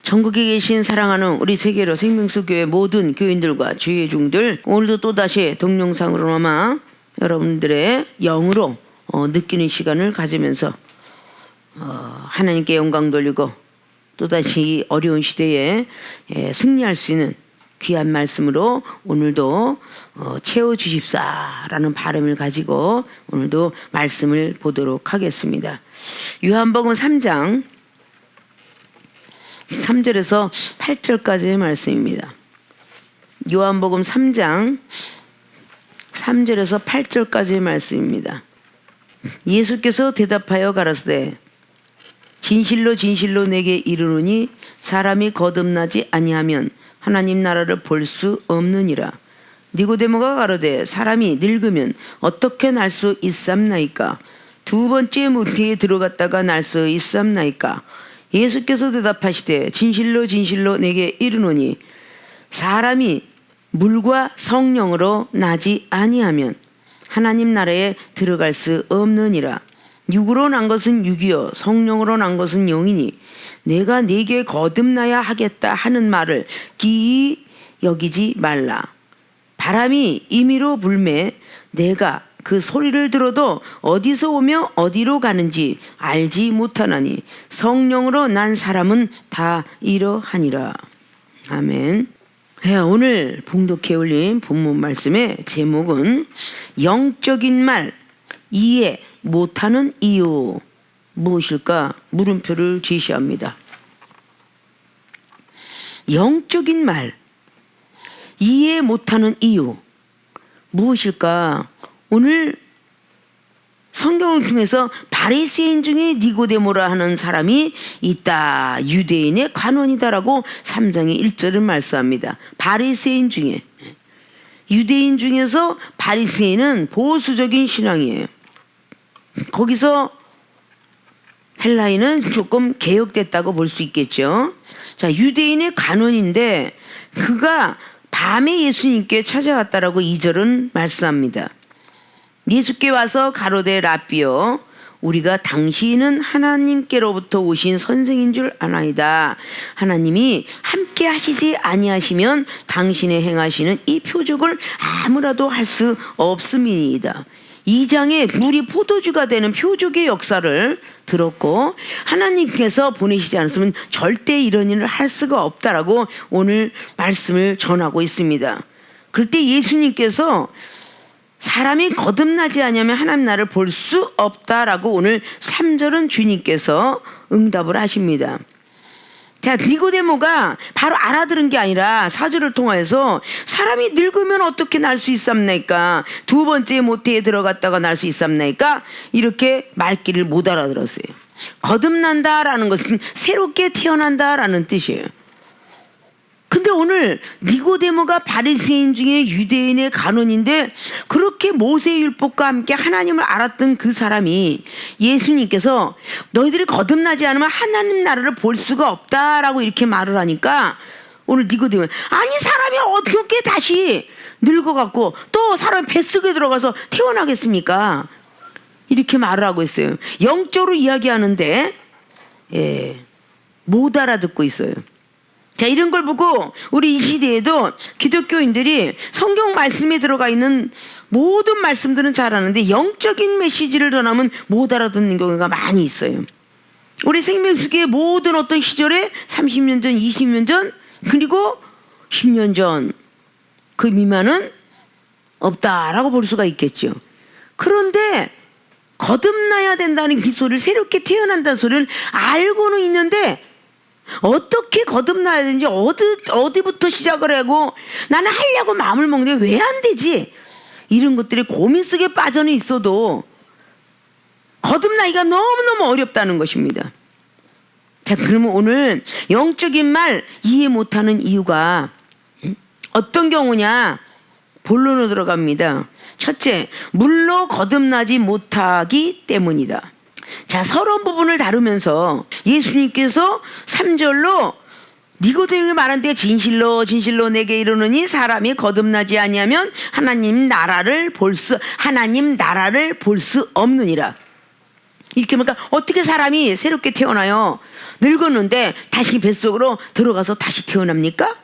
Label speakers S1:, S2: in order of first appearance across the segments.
S1: 전국에 계신 사랑하는 우리 세계로 생명수교회 모든 교인들과 주의 종들, 오늘도 또다시 동영상으로나마 여러분들의 영으로 느끼는 시간을 가지면서 하나님께 영광 돌리고 또다시 어려운 시대에 승리할 수 있는 귀한 말씀으로 오늘도 채워주십사라는 바람을 가지고 오늘도 말씀을 보도록 하겠습니다. 요한복음 3장 3절에서 8절까지의 말씀입니다. 요한복음 3장 3절에서 8절까지의 말씀입니다. 예수께서 대답하여 가라사대 진실로 진실로 내게 이르노니 사람이 거듭나지 아니하면 하나님 나라를 볼 수 없느니라. 니고데모가 가로되 사람이 늙으면 어떻게 날 수 있삼나이까? 두 번째 무태에 들어갔다가 날 수 있삼나이까? 예수께서 대답하시되 진실로 진실로 내게 이르노니 사람이 물과 성령으로 나지 아니하면 하나님 나라에 들어갈 수 없느니라. 육으로 난 것은 육이요 성령으로 난 것은 영이니 내가 네게 거듭나야 하겠다 하는 말을 기이 여기지 말라. 바람이 임의로 불매 내가 그 소리를 들어도 어디서 오며 어디로 가는지 알지 못하나니 성령으로 난 사람은 다 이러하니라. 아멘. 오늘 봉독해 올린 본문 말씀의 제목은 영적인 말 이해 못하는 이유 무엇일까? 물음표를 제시합니다. 영적인 말 이해 못하는 이유 무엇일까? 오늘 성경을 통해서 바리새인 중에 니고데모라 하는 사람이 있다. 유대인의 관원이다라고 3장의 1절을 말씀합니다. 바리새인 중에 유대인 중에서 바리새인은 보수적인 신앙이에요. 거기서 헬라인은 조금 개혁됐다고 볼 수 있겠죠. 자, 유대인의 관원인데 그가 밤에 예수님께 찾아왔다라고 2절은 말씀합니다. 예수께 와서 가로되 라삐여 우리가 당신은 하나님께로부터 오신 선생인 줄 아나이다. 하나님이 함께 하시지 아니하시면 당신의 행하시는 이 표적을 아무라도 할 수 없음이니이다. 2장에 물이 포도주가 되는 표적의 역사를 들었고 하나님께서 보내시지 않았으면 절대 이런 일을 할 수가 없다라고 오늘 말씀을 전하고 있습니다. 그때 예수님께서 사람이 거듭나지 않으면 하나님 나라를 볼 수 없다라고 오늘 3절은 주님께서 응답을 하십니다. 자, 니고데모가 바로 알아들은 게 아니라 4절을 통해서 사람이 늙으면 어떻게 날 수 있삼나이까? 두 번째 모태에 들어갔다가 날 수 있삼나이까? 이렇게 말귀를 못 알아들었어요. 거듭난다라는 것은 새롭게 태어난다라는 뜻이에요. 근데 오늘 니고데모가 바리새인 중에 유대인의 관원인데 그렇게 모세의 율법과 함께 하나님을 알았던 그 사람이 예수님께서 너희들이 거듭나지 않으면 하나님 나라를 볼 수가 없다라고 이렇게 말을 하니까 오늘 니고데모 아니 사람이 어떻게 다시 늙어갖고 또 사람 뱃속에 들어가서 태어나겠습니까? 이렇게 말을 하고 있어요. 영적으로 이야기하는데 못 알아듣고 있어요. 자, 이런 걸 보고 우리 이 시대에도 기독교인들이 성경 말씀에 들어가 있는 모든 말씀들은 잘 아는데 영적인 메시지를 전하면 못 알아듣는 경우가 많이 있어요. 우리 생명수교의 모든 어떤 시절에 30년 전, 20년 전, 그리고 10년 전 그 미만은 없다라고 볼 수가 있겠죠. 그런데 거듭나야 된다는 그 소리를 새롭게 태어난다는 소리를 알고는 있는데 어떻게 거듭나야 되는지 어디부터 시작을 하고 나는 하려고 마음을 먹는데 왜 안 되지? 이런 것들이 고민 속에 빠져는 있어도 거듭나기가 너무너무 어렵다는 것입니다. 자, 그러면 오늘 영적인 말 이해 못하는 이유가 어떤 경우냐? 본론으로 들어갑니다. 첫째, 물로 거듭나지 못하기 때문이다. 자, 서론 부분을 다루면서 예수님께서 3절로 니고데모에게 말한데 진실로 진실로 내게 이르노니 사람이 거듭나지 아니하면 하나님 나라를 볼 수 없느니라. 이렇게 보니까 어떻게 사람이 새롭게 태어나요? 늙었는데 다시 뱃속으로 들어가서 다시 태어납니까?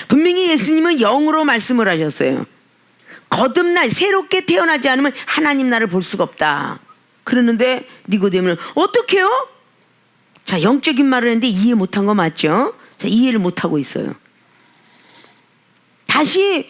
S1: 분명히 예수님은 영으로 말씀을 하셨어요. 거듭나 새롭게 태어나지 않으면 하나님 나라를 볼 수가 없다. 그러는데 니고데모는 어떻게요? 자, 영적인 말을 했는데 이해 못한 거 맞죠? 자, 이해를 못하고 있어요. 다시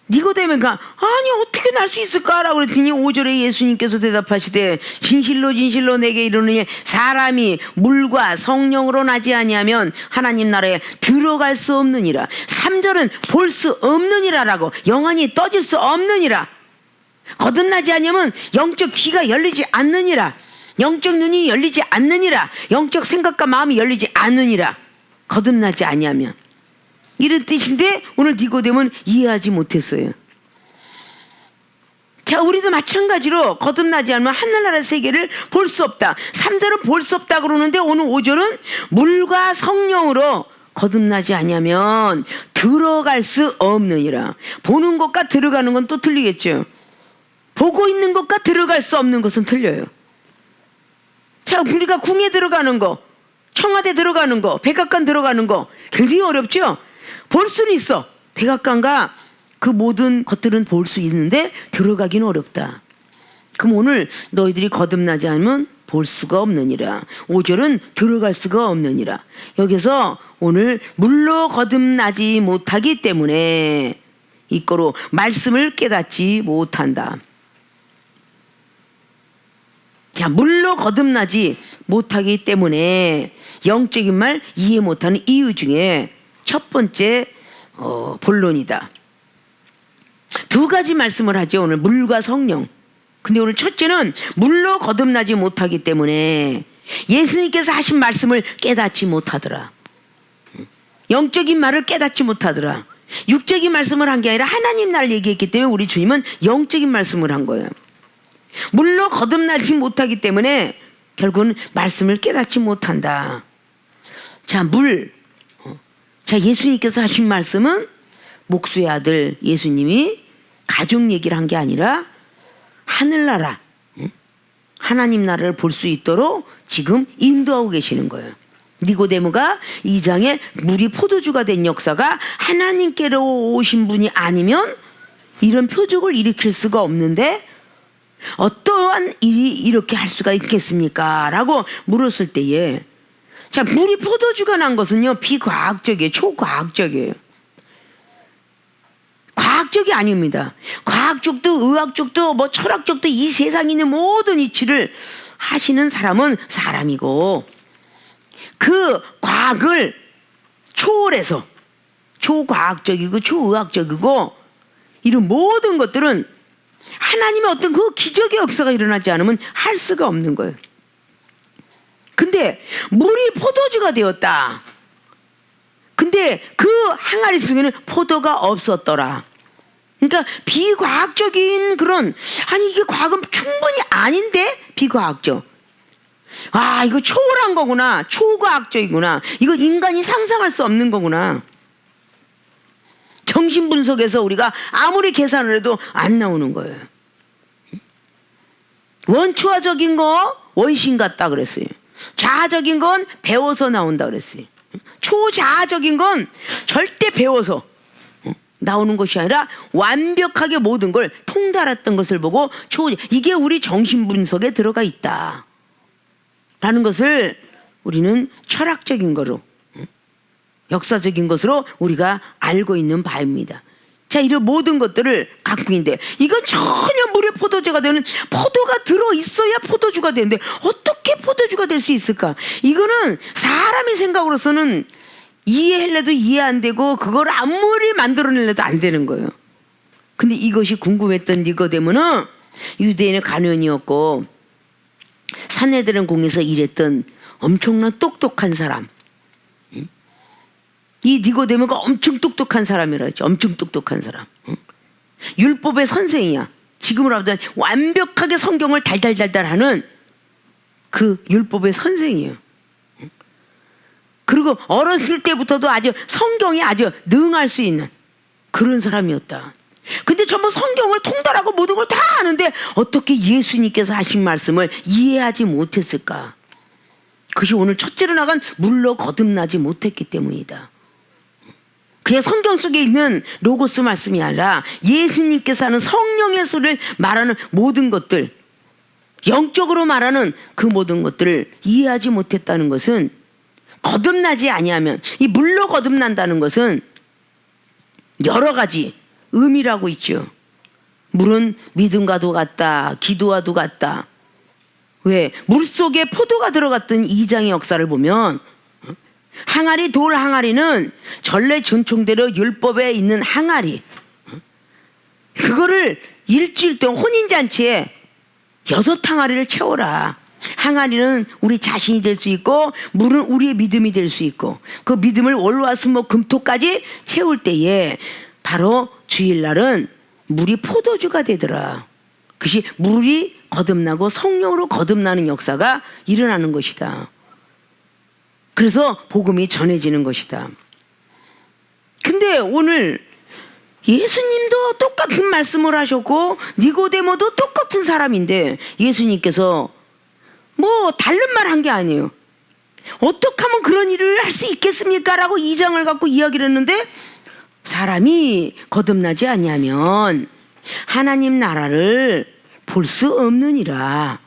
S1: 니고데모가 아니 어떻게 날 수 있을까라고 그랬더니 5절에 예수님께서 대답하시되 진실로 진실로 내게 이르노니 사람이 물과 성령으로 나지 아니하면 하나님 나라에 들어갈 수 없느니라. 3절은 볼 수 없느니라라고, 영안이 떠질 수 없느니라. 거듭나지 아니하면 영적 귀가 열리지 않느니라. 영적 눈이 열리지 않느니라. 영적 생각과 마음이 열리지 않느니라. 거듭나지 아니하면. 이런 뜻인데 오늘 니고데모는 이해하지 못했어요. 자, 우리도 마찬가지로 거듭나지 않으면 하늘나라 세계를 볼 수 없다. 3절은 볼 수 없다 그러는데 오늘 5절은 물과 성령으로 거듭나지 아니하면 들어갈 수 없느니라. 보는 것과 들어가는 건 또 틀리겠죠. 보고 있는 것과 들어갈 수 없는 것은 틀려요. 자, 우리가 궁에 들어가는 거, 청와대 들어가는 거, 백악관 들어가는 거 굉장히 어렵죠. 볼 수는 있어. 백악관과 그 모든 것들은 볼 수 있는데 들어가기는 어렵다. 그럼 오늘 너희들이 거듭나지 않으면 볼 수가 없느니라. 5절은 들어갈 수가 없느니라. 여기서 오늘 물로 거듭나지 못하기 때문에 이거로 말씀을 깨닫지 못한다. 자, 물로 거듭나지 못하기 때문에 영적인 말 이해 못하는 이유 중에 첫 번째 본론이다. 두 가지 말씀을 하죠. 오늘 물과 성령. 근데 오늘 첫째는 물로 거듭나지 못하기 때문에 예수님께서 하신 말씀을 깨닫지 못하더라. 영적인 말을 깨닫지 못하더라. 육적인 말씀을 한 게 아니라 하나님 날 얘기했기 때문에 우리 주님은 영적인 말씀을 한 거예요. 물로 거듭나지 못하기 때문에 결국은 말씀을 깨닫지 못한다. 자, 물. 자, 예수님께서 하신 말씀은 목수의 아들 예수님이 가족 얘기를 한 게 아니라 하늘나라, 하나님 나라를 볼 수 있도록 지금 인도하고 계시는 거예요. 니고데모가 2장에 물이 포도주가 된 역사가 하나님께로 오신 분이 아니면 이런 표적을 일으킬 수가 없는데 어떠한 일이 이렇게 할 수가 있겠습니까? 라고 물었을 때에, 자, 물이 포도주가 난 것은요 비과학적이에요. 초과학적이에요. 과학적이 아닙니다. 과학 쪽도 의학 쪽도 뭐 철학 쪽도 이 세상에 있는 모든 이치를 하시는 사람은 사람이고, 그 과학을 초월해서 초과학적이고 초의학적이고 이런 모든 것들은 하나님의 어떤 그 기적의 역사가 일어나지 않으면 할 수가 없는 거예요. 근데 물이 포도주가 되었다. 근데 그 항아리 속에는 포도가 없었더라. 그러니까 비과학적인 그런, 아니 이게 과학은 충분히 아닌데 비과학적. 아, 이거 초월한 거구나. 초과학적이구나. 이거 인간이 상상할 수 없는 거구나. 정신분석에서 우리가 아무리 계산을 해도 안 나오는 거예요. 원초화적인 거 원신 같다 그랬어요. 자아적인 건 배워서 나온다 그랬어요. 초자아적인 건 절대 배워서 나오는 것이 아니라 완벽하게 모든 걸 통달했던 것을 보고 이게 우리 정신분석에 들어가 있다 라는 것을 우리는 철학적인 거로, 역사적인 것으로 우리가 알고 있는 바입니다. 자, 이런 모든 것들을 갖고 있는데 이건 전혀 물에 포도주가 되는, 포도가 들어있어야 포도주가 되는데 어떻게 포도주가 될 수 있을까? 이거는 사람의 생각으로서는 이해하려도 이해 안 되고 그걸 아무리 만들어내려도 안 되는 거예요. 근데 이것이 궁금했던 니고데모는 유대인의 관원이었고 산헤드린 공에서 일했던 엄청난 똑똑한 사람. 이 니고데모가 엄청 똑똑한 사람이라 했죠. 엄청 똑똑한 사람. 율법의 선생이야. 지금으로 하면 완벽하게 성경을 달달달달 하는 그 율법의 선생이에요. 그리고 어렸을 때부터도 아주 성경에 아주 능할 수 있는 그런 사람이었다. 근데 전부 성경을 통달하고 모든 걸 다 아는데 어떻게 예수님께서 하신 말씀을 이해하지 못했을까? 그것이 오늘 첫째로 나간 물로 거듭나지 못했기 때문이다. 그냥 성경 속에 있는 로고스 말씀이 아니라 예수님께서 하는 성령의 소리를 말하는 모든 것들, 영적으로 말하는 그 모든 것들을 이해하지 못했다는 것은, 거듭나지 아니하면, 이 물로 거듭난다는 것은 여러 가지 의미라고 있죠. 물은 믿음과도 같다, 기도와도 같다. 왜? 물속에 포도가 들어갔던 2장의 역사를 보면 항아리, 돌 항아리는 전래 전통대로 율법에 있는 항아리, 그거를 일주일 동안 혼인잔치에 6항아리를 채워라. 항아리는 우리 자신이 될 수 있고 물은 우리의 믿음이 될 수 있고, 그 믿음을 월화수목 금토까지 채울 때에 바로 주일날은 물이 포도주가 되더라. 그것이 물이 거듭나고 성령으로 거듭나는 역사가 일어나는 것이다. 그래서 복음이 전해지는 것이다. 근데 오늘 예수님도 똑같은 말씀을 하셨고 니고데모도 똑같은 사람인데 예수님께서 뭐 다른 말 한 게 아니에요. 어떻게 하면 그런 일을 할 수 있겠습니까? 라고 2장을 갖고 이야기를 했는데, 사람이 거듭나지 아니하면 하나님 나라를 볼 수 없느니라.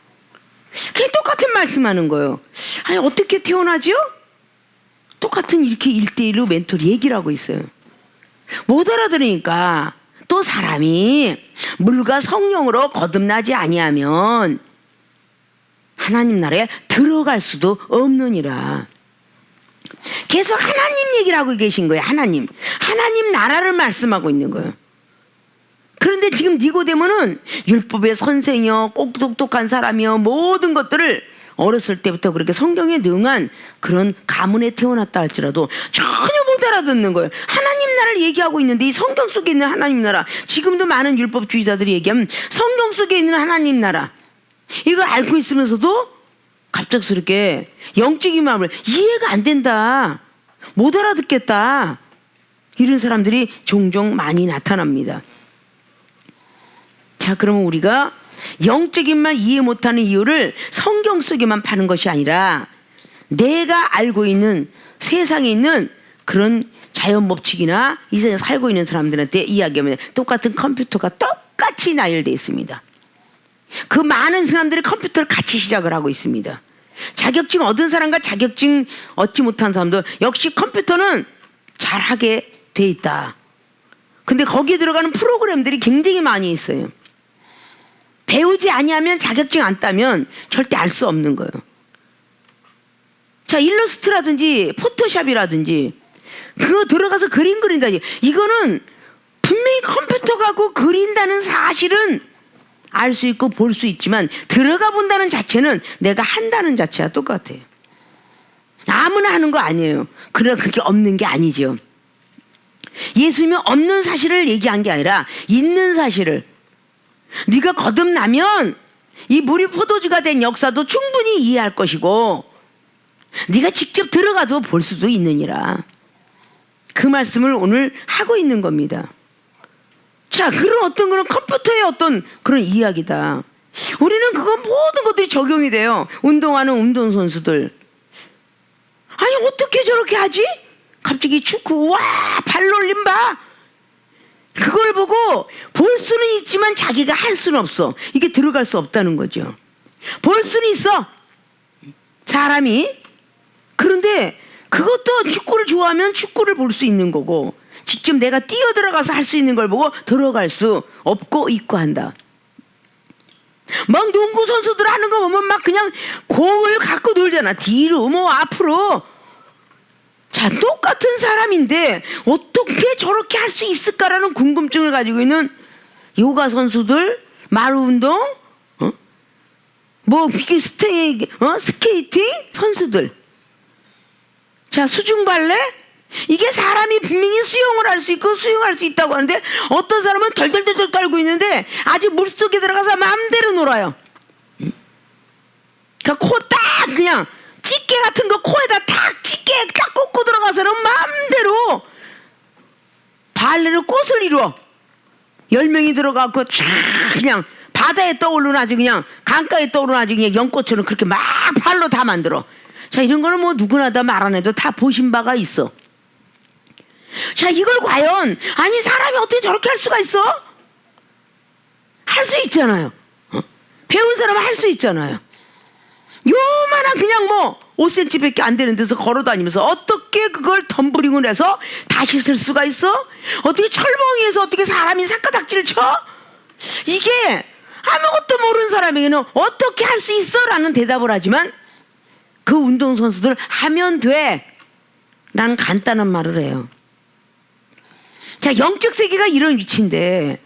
S1: 그게 똑같은 말씀하는 거예요. 아니 어떻게 태어나죠? 똑같은 이렇게 1대1로 멘토리 얘기를 하고 있어요. 못 알아들으니까 또 사람이 물과 성령으로 거듭나지 아니하면 하나님 나라에 들어갈 수도 없느니라. 계속 하나님 얘기를 하고 계신 거예요. 하나님 나라를 말씀하고 있는 거예요. 그런데 지금 니고데모는 율법의 선생이요, 꼭 똑똑한 사람이요, 모든 것들을 어렸을 때부터 그렇게 성경에 능한 그런 가문에 태어났다 할지라도 전혀 못 알아듣는 거예요. 하나님 나라를 얘기하고 있는데 이 성경 속에 있는 하나님 나라, 지금도 많은 율법주의자들이 얘기하면 성경 속에 있는 하나님 나라, 이걸 알고 있으면서도 갑작스럽게 영적인 마음을 이해가 안 된다, 못 알아듣겠다, 이런 사람들이 종종 많이 나타납니다. 자, 그러면 우리가 영적인 말 이해 못하는 이유를 성경 속에만 파는 것이 아니라 내가 알고 있는 세상에 있는 그런 자연 법칙이나 이 세상에 살고 있는 사람들한테 이야기하면 똑같은 컴퓨터가 똑같이 나열되어 있습니다. 그 많은 사람들이 컴퓨터를 같이 시작을 하고 있습니다. 자격증 얻은 사람과 자격증 얻지 못한 사람도 역시 컴퓨터는 잘하게 돼 있다. 근데 거기에 들어가는 프로그램들이 굉장히 많이 있어요. 배우지 아니하면 자격증 안 따면 절대 알 수 없는 거예요. 자, 일러스트라든지 포토샵이라든지 그거 들어가서 그림 그린다, 이거는 분명히 컴퓨터 갖고 그린다는 사실은 알 수 있고 볼 수 있지만 들어가 본다는 자체는 내가 한다는 자체와 똑같아요. 아무나 하는 거 아니에요. 그러나 그게 없는 게 아니죠. 예수님이 없는 사실을 얘기한 게 아니라 있는 사실을, 네가 거듭나면 이 물이 포도주가 된 역사도 충분히 이해할 것이고 네가 직접 들어가도 볼 수도 있느니라. 그 말씀을 오늘 하고 있는 겁니다. 자, 그런 어떤 그런 컴퓨터의 어떤 그런 이야기다. 우리는 그거 모든 것들이 적용이 돼요. 운동하는 운동선수들, 아니 어떻게 저렇게 하지? 갑자기 축구, 와 발놀림 봐. 그걸 보고 볼 수는 있지만 자기가 할 수는 없어. 이게 들어갈 수 없다는 거죠. 볼 수는 있어, 사람이. 그런데 그것도 축구를 좋아하면 축구를 볼 수 있는 거고, 직접 내가 뛰어 들어가서 할 수 있는 걸 보고 들어갈 수 없고 있고 한다. 막 농구 선수들 하는 거 보면 막 그냥 공을 갖고 놀잖아. 뒤로 뭐 앞으로. 자, 똑같은 사람인데 어떻게 저렇게 할 수 있을까라는 궁금증을 가지고 있는 요가 선수들, 마루 운동, 뭐 스케이팅 선수들, 자, 수중 발레, 이게 사람이 분명히 수영을 할 수 있고 수영할 수 있다고 하는데 어떤 사람은 덜덜덜덜 떨고 있는데 아주 물속에 들어가서 마음대로 놀아요. 그러니까 코 딱 그냥 집게 같은 거 코에다 탁 집게 딱 꽂고 들어가서는 마음대로 발레로 꽃을 이루어. 10명이 들어가고 쫙 그냥 바다에 떠오르나지 그냥 강가에 떠오르나지 그냥 연꽃처럼 그렇게 막 팔로 다 만들어. 자, 이런 거는 뭐 누구나 다 말 안 해도 다 보신 바가 있어. 자, 이걸 과연 아니 사람이 어떻게 저렇게 할 수가 있어? 할 수 있잖아요. 배운 사람은 할 수 있잖아요. 요만한 그냥 뭐 5cm밖에 안 되는 데서 걸어 다니면서 어떻게 그걸 덤블링을 해서 다시 쓸 수가 있어? 어떻게 철봉이에서 어떻게 사람이 사카닥지를 쳐? 이게 아무것도 모르는 사람에게는 어떻게 할 수 있어? 라는 대답을 하지만 그 운동선수들 하면 돼 라는 간단한 말을 해요. 자, 영적 세계가 이런 위치인데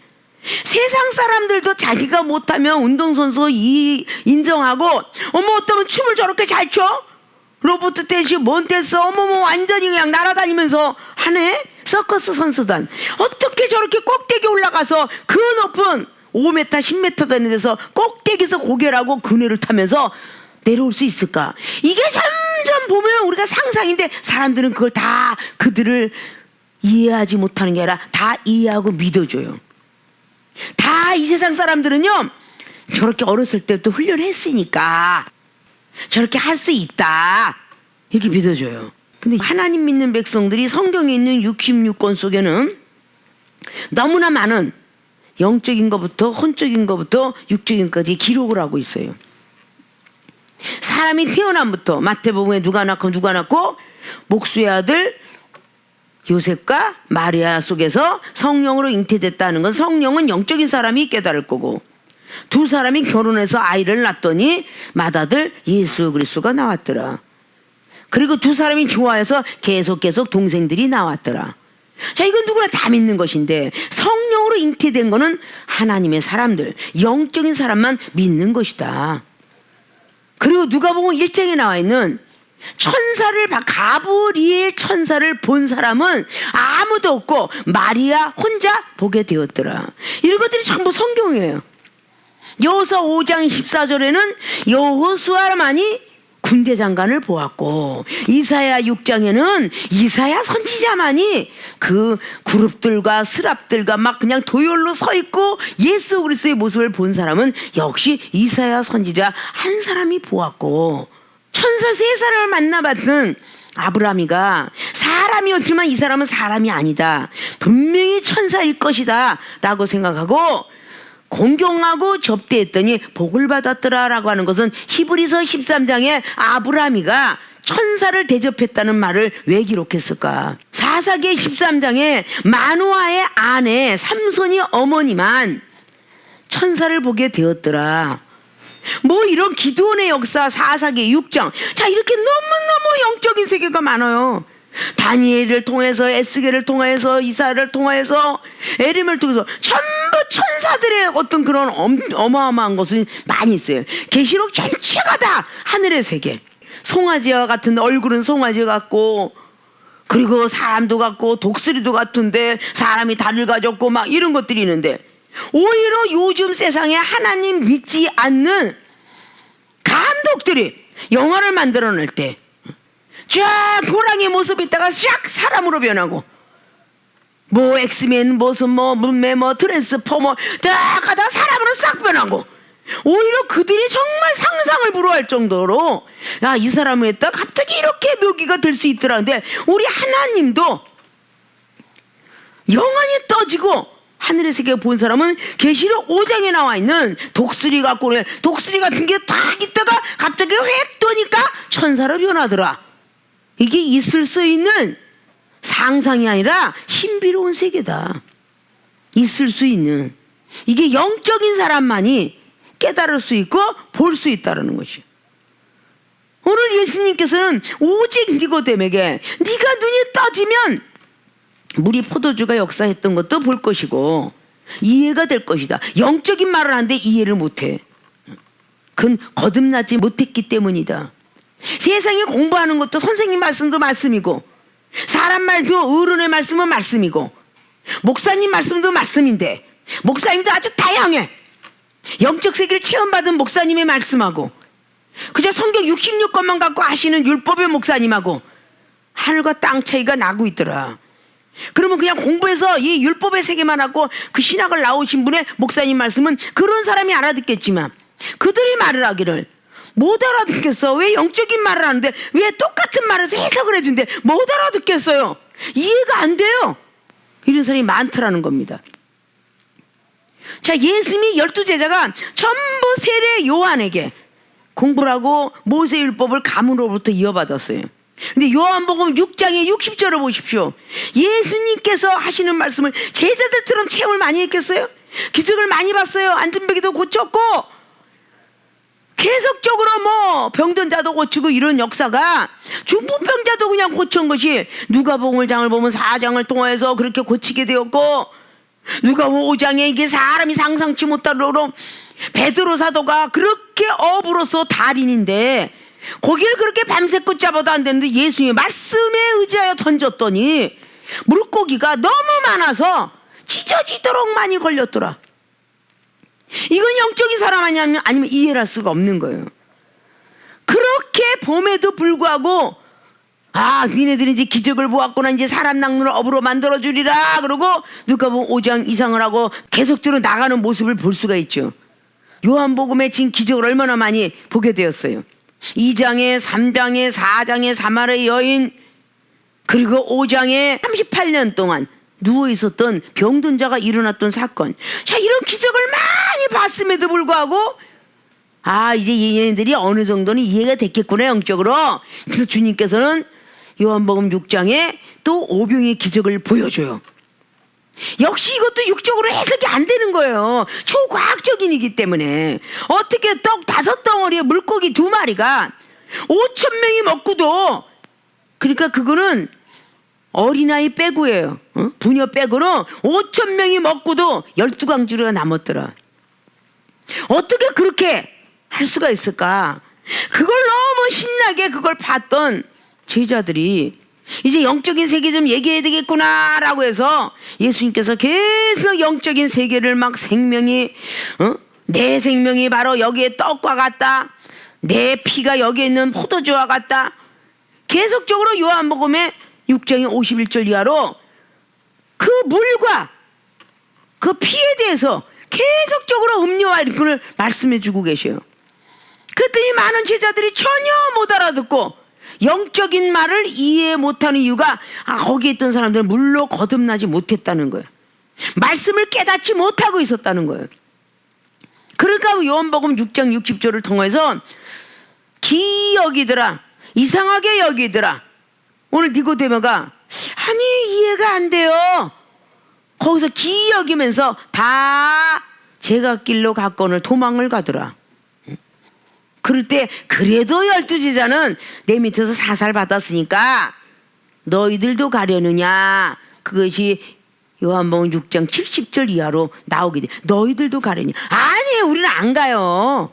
S1: 세상 사람들도 자기가 못하면 운동선수 인정하고 어머 어떠면 춤을 저렇게 잘 춰? 로버트 댄스 뭔 댄스 어머머 완전히 그냥 날아다니면서 하네? 서커스 선수단 어떻게 저렇게 꼭대기 올라가서 그 높은 5m 10m 되는 데서 꼭대기에서 고개라고 그네를 타면서 내려올 수 있을까? 이게 점점 보면 우리가 상상인데 사람들은 그걸 다 그들을 이해하지 못하는 게 아니라 다 이해하고 믿어줘요. 다 이 세상 사람들은요 저렇게 어렸을 때부터 훈련을 했으니까 저렇게 할 수 있다 이렇게 믿어줘요. 근데 하나님 믿는 백성들이 성경에 있는 66권 속에는 너무나 많은 영적인 것부터 혼적인 것부터 육적인 것까지 기록을 하고 있어요. 사람이 태어남부터 마태복음에 누가 낳고 목수의 아들 요셉과 마리아 속에서 성령으로 잉태됐다는 건 성령은 영적인 사람이 깨달을 거고 두 사람이 결혼해서 아이를 낳더니 맏아들 예수 그리스도가 나왔더라. 그리고 두 사람이 좋아해서 계속 동생들이 나왔더라. 자, 이건 누구나 다 믿는 것인데 성령으로 잉태된 거는 하나님의 사람들 영적인 사람만 믿는 것이다. 그리고 누가복음 1장에 나와 있는 천사를 가브리엘 천사를 본 사람은 아무도 없고 마리아 혼자 보게 되었더라. 이런 것들이 전부 성경이에요. 여호수아 5장 14절에는 여호수아만이 군대 장관을 보았고 이사야 6장에는 이사야 선지자만이 그 그룹들과 스랍들과 막 그냥 도열로 서 있고 예수 그리스도의 모습을 본 사람은 역시 이사야 선지자 한 사람이 보았고 천사 3사람을 만나봤던 아브라함이가 사람이었지만 이 사람은 사람이 아니다. 분명히 천사일 것이다 라고 생각하고 공경하고 접대했더니 복을 받았더라 라고 하는 것은 히브리서 13장에 아브라함이가 천사를 대접했다는 말을 왜 기록했을까? 사사기 13장에 마노아의 아내 삼손이 어머니만 천사를 보게 되었더라. 뭐 이런 기드온의 역사 사사기 6장. 자, 이렇게 너무너무 영적인 세계가 많아요. 다니엘을 통해서 에스겔을 통해서 이사야를 통해서 에림을 통해서 전부 천사들의 어떤 그런 어마어마한 것이 많이 있어요. 계시록 전체가 다 하늘의 세계. 송아지와 같은 얼굴은 송아지 같고 그리고 사람도 같고 독수리도 같은데 사람이 달을 가졌고 막 이런 것들이 있는데 오히려 요즘 세상에 하나님 믿지 않는 감독들이 영화를 만들어낼 때 쫙 호랑이 모습 있다가 싹 사람으로 변하고 뭐 엑스맨 무슨 뭐 문매 뭐 트랜스포머 딱 가다 사람으로 싹 변하고 오히려 그들이 정말 상상을 불허할 정도로 야, 이 사람을 했다 갑자기 이렇게 묘기가 될 수 있더라는데 우리 하나님도 영원히 떠지고 하늘의 세계 본 사람은 계시록 5장에 나와 있는 독수리 같고 독수리 같은 게 탁 있다가 갑자기 획 도니까 천사로 변하더라. 이게 있을 수 있는 상상이 아니라 신비로운 세계다. 있을 수 있는 이게 영적인 사람만이 깨달을 수 있고 볼 수 있다는 것이. 오늘 예수님께서는 오직 니고데에게 네가 눈이 떠지면 물이 포도주가 역사했던 것도 볼 것이고 이해가 될 것이다. 영적인 말을 하는데 이해를 못해. 그건 거듭나지 못했기 때문이다. 세상에 공부하는 것도 선생님 말씀도 말씀이고 사람 말도 어른의 말씀은 말씀이고 목사님 말씀도 말씀인데 목사님도 아주 다양해. 영적 세계를 체험받은 목사님의 말씀하고 그저 성경 66권만 갖고 하시는 율법의 목사님하고 하늘과 땅 차이가 나고 있더라. 그러면 그냥 공부해서 이 율법의 세계만 하고 그 신학을 나오신 분의 목사님 말씀은 그런 사람이 알아듣겠지만 그들이 말을 하기를 못 알아듣겠어. 왜 영적인 말을 하는데 왜 똑같은 말을 해석을 해준대 못 알아듣겠어요. 이해가 안 돼요. 이런 사람이 많더라는 겁니다. 자, 예수님이 12제자가 전부 세례 요한에게 공부를 하고 모세율법을 가문으로부터 이어받았어요. 근데 요한복음 6장의 60절을 보십시오. 예수님께서 하시는 말씀을 제자들처럼 체험을 많이 했겠어요? 기적을 많이 봤어요. 안진뱅이도 고쳤고 계속적으로 뭐 병든 자도 고치고 이런 역사가 중풍병자도 그냥 고친 것이 누가복음을 장을 보면 4장을 통해서 그렇게 고치게 되었고 누가복음 5장에 이게 사람이 상상치 못할 정도로 베드로 사도가 그렇게 어부로서 달인인데 고기를 그렇게 밤새껏 잡아도 안 되는데 예수님의 말씀에 의지하여 던졌더니 물고기가 너무 많아서 찢어지도록 많이 걸렸더라. 이건 영적인 사람 아니면 이해를 할 수가 없는 거예요. 그렇게 봄에도 불구하고 니네들이 이제 기적을 보았구나. 이제 사람 낚는 업으로 만들어주리라. 그러고 누가복음 5장 이상을 하고 계속적으로 나가는 모습을 볼 수가 있죠. 요한복음에 지금 기적을 얼마나 많이 보게 되었어요. 2장에 3장에 4장에 사마리아 여인 그리고 5장에 38년 동안 누워있었던 병든 자가 일어났던 사건. 자, 이런 기적을 많이 봤음에도 불구하고 이제 얘네들이 어느 정도는 이해가 됐겠구나 영적으로. 그래서 주님께서는 요한복음 6장에 또 오병의 기적을 보여줘요. 역시 이것도 육적으로 해석이 안 되는 거예요. 초과학적인 이기 때문에. 어떻게 떡 5덩어리에 물고기 2마리가 5,000명이 먹고도, 그러니까 그거는 어린아이 빼고예요. 부녀 빼고는 5,000명이 먹고도 12강주리가 남았더라. 어떻게 그렇게 할 수가 있을까? 그걸 너무 신나게 그걸 봤던 제자들이 이제 영적인 세계 좀 얘기해야 되겠구나 라고 해서 예수님께서 계속 영적인 세계를 막 생명이 내 생명이 바로 여기에 떡과 같다, 내 피가 여기에 있는 포도주와 같다, 계속적으로 요한복음의 6장의 51절 이하로 그 물과 그 피에 대해서 계속적으로 음료와 이런 걸 말씀해 주고 계셔요. 그랬더니 많은 제자들이 전혀 못 알아듣고 영적인 말을 이해 못하는 이유가 거기에 있던 사람들은 물로 거듭나지 못했다는 거예요. 말씀을 깨닫지 못하고 있었다는 거예요. 그러니까 요한복음 6장 60절을 통해서 기이 여기더라, 이상하게 여기더라. 오늘 니고데모가 이해가 안 돼요. 거기서 기이 여기면서 다 제갓길로 갔거늘 도망을 가더라. 그럴 때 그래도 12제자는 내 밑에서 사살 받았으니까 너희들도 가려느냐. 그것이 요한복음 6장 70절 이하로 나오게 돼. 너희들도 가려냐. 아니, 우리는 안 가요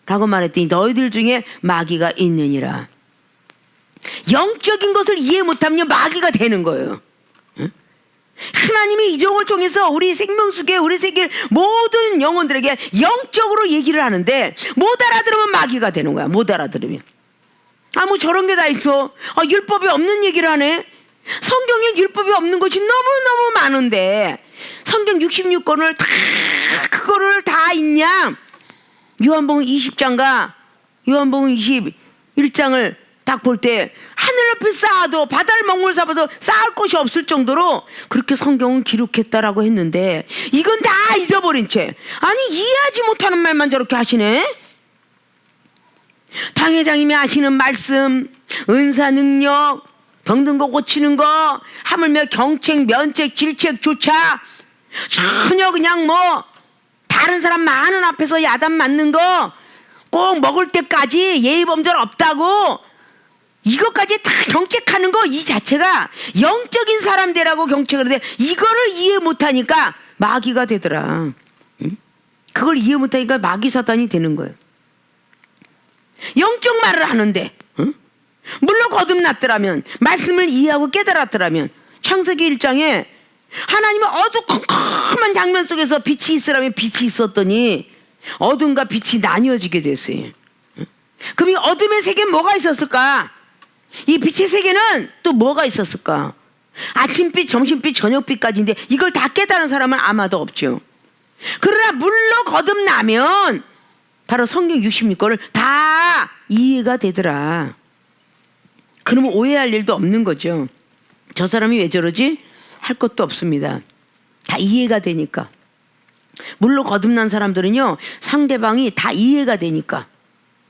S1: 라고 말했더니 너희들 중에 마귀가 있느니라. 영적인 것을 이해 못하면 마귀가 되는 거예요. 하나님이 이 종을 통해서 우리 생명수계, 우리 세계 모든 영혼들에게 영적으로 얘기를 하는데 못 알아들으면 마귀가 되는 거야. 못 알아들으면. 뭐 저런 게 다 있어. 율법이 없는 얘기를 하네. 성경에 율법이 없는 것이 너무너무 많은데 성경 66권을 다 그거를 다 있냐. 요한복음 20장과 요한복음 21장을 딱 볼 때 하늘 높이 쌓아도 바다를 먹물 삼아도 쌓을 곳이 없을 정도로 그렇게 성경은 기록했다라고 했는데 이건 다 잊어버린 채 이해하지 못하는 말만 저렇게 하시네. 당회장님이 하시는 말씀, 은사 능력, 병든 거 고치는 거, 하물며 경책, 면책, 질책, 조차 전혀 그냥 다른 사람 많은 앞에서 야단 맞는 거 꼭 먹을 때까지 예의범절 없다고 이것까지 다 경책하는 거 이 자체가 영적인 사람 되라고 경책을 하는데 이거를 이해 못하니까 마귀가 되더라. 그걸 이해 못하니까 마귀 사단이 되는 거예요. 영적 말을 하는데 물론 거듭났더라면, 말씀을 이해하고 깨달았더라면 창세기 1장에 하나님은 어두컴컴한 장면 속에서 빛이 있으라면 빛이 있었더니 어둠과 빛이 나뉘어지게 됐어요. 그럼 이 어둠의 세계에 뭐가 있었을까? 이 빛의 세계는 또 뭐가 있었을까? 아침빛, 점심빛, 저녁빛까지인데 이걸 다 깨달은 사람은 아마도 없죠. 그러나 물로 거듭나면 바로 성경 66권을 다 이해가 되더라. 그러면 오해할 일도 없는 거죠. 저 사람이 왜 저러지? 할 것도 없습니다. 다 이해가 되니까. 물로 거듭난 사람들은요, 상대방이 다 이해가 되니까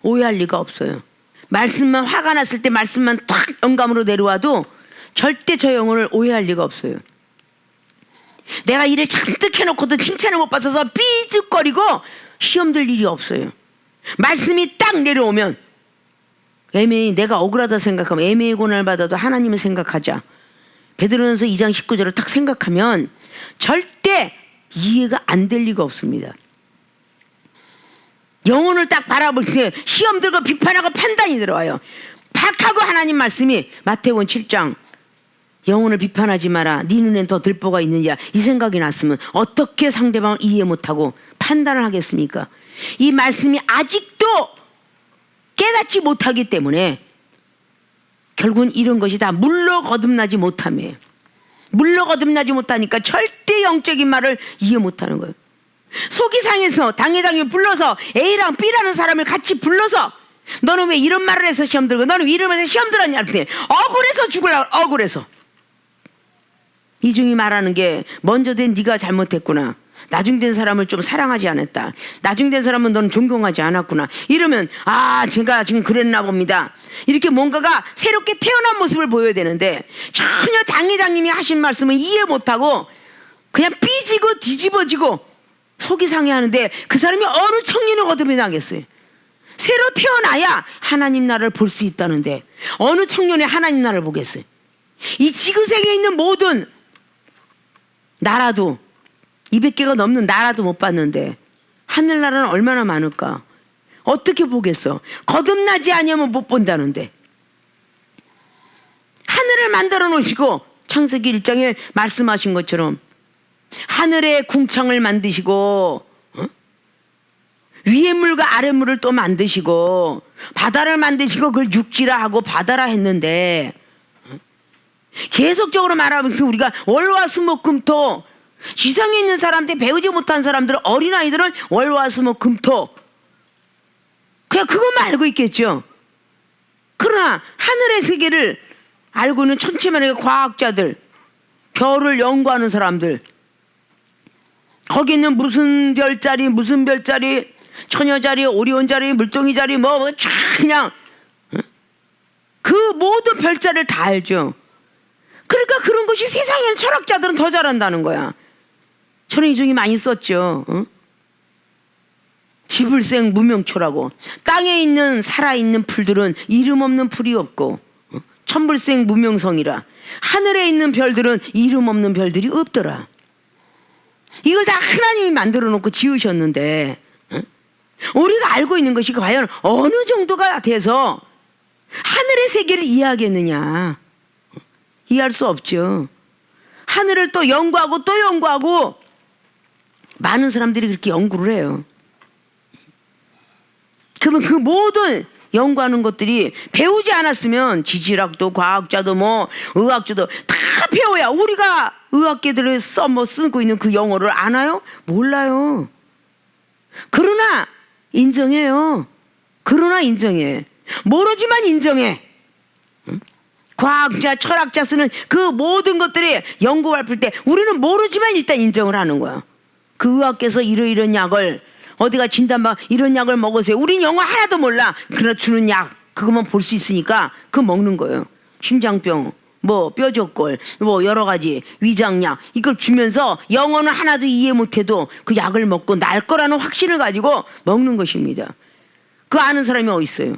S1: 오해할 리가 없어요. 말씀만, 화가 났을 때 말씀만 탁 영감으로 내려와도 절대 저 영혼을 오해할 리가 없어요. 내가 일을 잔뜩 해놓고도 칭찬을 못 받아서 삐죽거리고 시험 들 일이 없어요. 말씀이 딱 내려오면 애매히 내가 억울하다 생각하면 애매히 고난을 받아도 하나님을 생각하자. 베드로전서 2장 19절을 딱 생각하면 절대 이해가 안 될 리가 없습니다. 영혼을 딱 바라볼 때 시험 들고 비판하고 판단이 들어와요. 팍하고 하나님 말씀이 마태복음 7장 영혼을 비판하지 마라. 네 눈엔 더 들보가 있느냐. 이 생각이 났으면 어떻게 상대방을 이해 못하고 판단을 하겠습니까? 이 말씀이 아직도 깨닫지 못하기 때문에 결국은 이런 것이 다 물로 거듭나지 못함이에요. 물로 거듭나지 못하니까 절대 영적인 말을 이해 못하는 거예요. 속이 상해서 당회장님을 불러서 A랑 B라는 사람을 같이 불러서 너는 왜 이런 말을 해서 시험 들고 너는 왜 이런 말을 해서 시험 들었냐 그랬더니 억울해서 죽으려고. 억울해서. 이중이 말하는 게 먼저 된 네가 잘못했구나. 나중된 사람을 좀 사랑하지 않았다. 나중된 사람은 넌 존경하지 않았구나. 이러면 아 제가 지금 그랬나 봅니다. 이렇게 뭔가가 새롭게 태어난 모습을 보여야 되는데 전혀 당회장님이 하신 말씀을 이해 못하고 그냥 삐지고 뒤집어지고 속이 상해하는데 그 사람이 어느 청년을 거듭나겠어요. 새로 태어나야 하나님 나라를 볼 수 있다는데 어느 청년이 하나님 나라를 보겠어요. 이 지구세계에 있는 모든 나라도 200개가 넘는 나라도 못 봤는데 하늘나라는 얼마나 많을까? 어떻게 보겠어? 거듭나지 아니하면 못 본다는데. 하늘을 만들어 놓으시고 창세기 1장에 말씀하신 것처럼 하늘에 궁창을 만드시고 위에 물과 아래 물을 또 만드시고 바다를 만드시고 그걸 육지라 하고 바다라 했는데 계속적으로 말하면서 우리가 월화수목금토 지성이 있는 사람들, 배우지 못한 사람들, 어린아이들은 월화수목금토 그냥 그것만 알고 있겠죠. 그러나 하늘의 세계를 알고 있는 천체만의 과학자들, 별을 연구하는 사람들, 거기 있는 무슨 별자리 처녀자리, 오리온자리, 물동이자리 뭐 쫙 그냥 그 모든 별자리를 다 알죠. 그러니까 그런 것이 세상에 있는 철학자들은 더 잘한다는 거야. 저는 이 중에 많이 썼죠. 지불생 무명초라고. 땅에 있는 살아있는 풀들은 이름 없는 풀이 없고 천불생 무명성이라. 하늘에 있는 별들은 이름 없는 별들이 없더라. 이걸 다 하나님이 만들어 놓고 지으셨는데 우리가 알고 있는 것이 과연 어느 정도가 돼서 하늘의 세계를 이해하겠느냐. 이해할 수 없죠. 하늘을 또 연구하고 또 연구하고 많은 사람들이 그렇게 연구를 해요. 그러면 그 모든 연구하는 것들이 배우지 않았으면 지질학도 과학자도 뭐 의학자도 다 배워야 우리가 의학계들을 쓰고 있는 그 영어를 아나요? 몰라요. 그러나 인정해요. 그러나 인정해. 모르지만 인정해. 과학자, 철학자 쓰는 그 모든 것들이 연구 발표할 때 우리는 모르지만 일단 인정을 하는 거야. 그 의학계에서 이런 약을 어디가 진단받아 이런 약을 먹으세요. 우린 영어 하나도 몰라. 그러나 주는 약 그것만 볼 수 있으니까 그거 먹는 거예요. 심장병, 뭐 뼈저골, 뭐 여러 가지 위장약 이걸 주면서 영어는 하나도 이해 못해도 그 약을 먹고 날 거라는 확신을 가지고 먹는 것입니다. 그 아는 사람이 어디 있어요?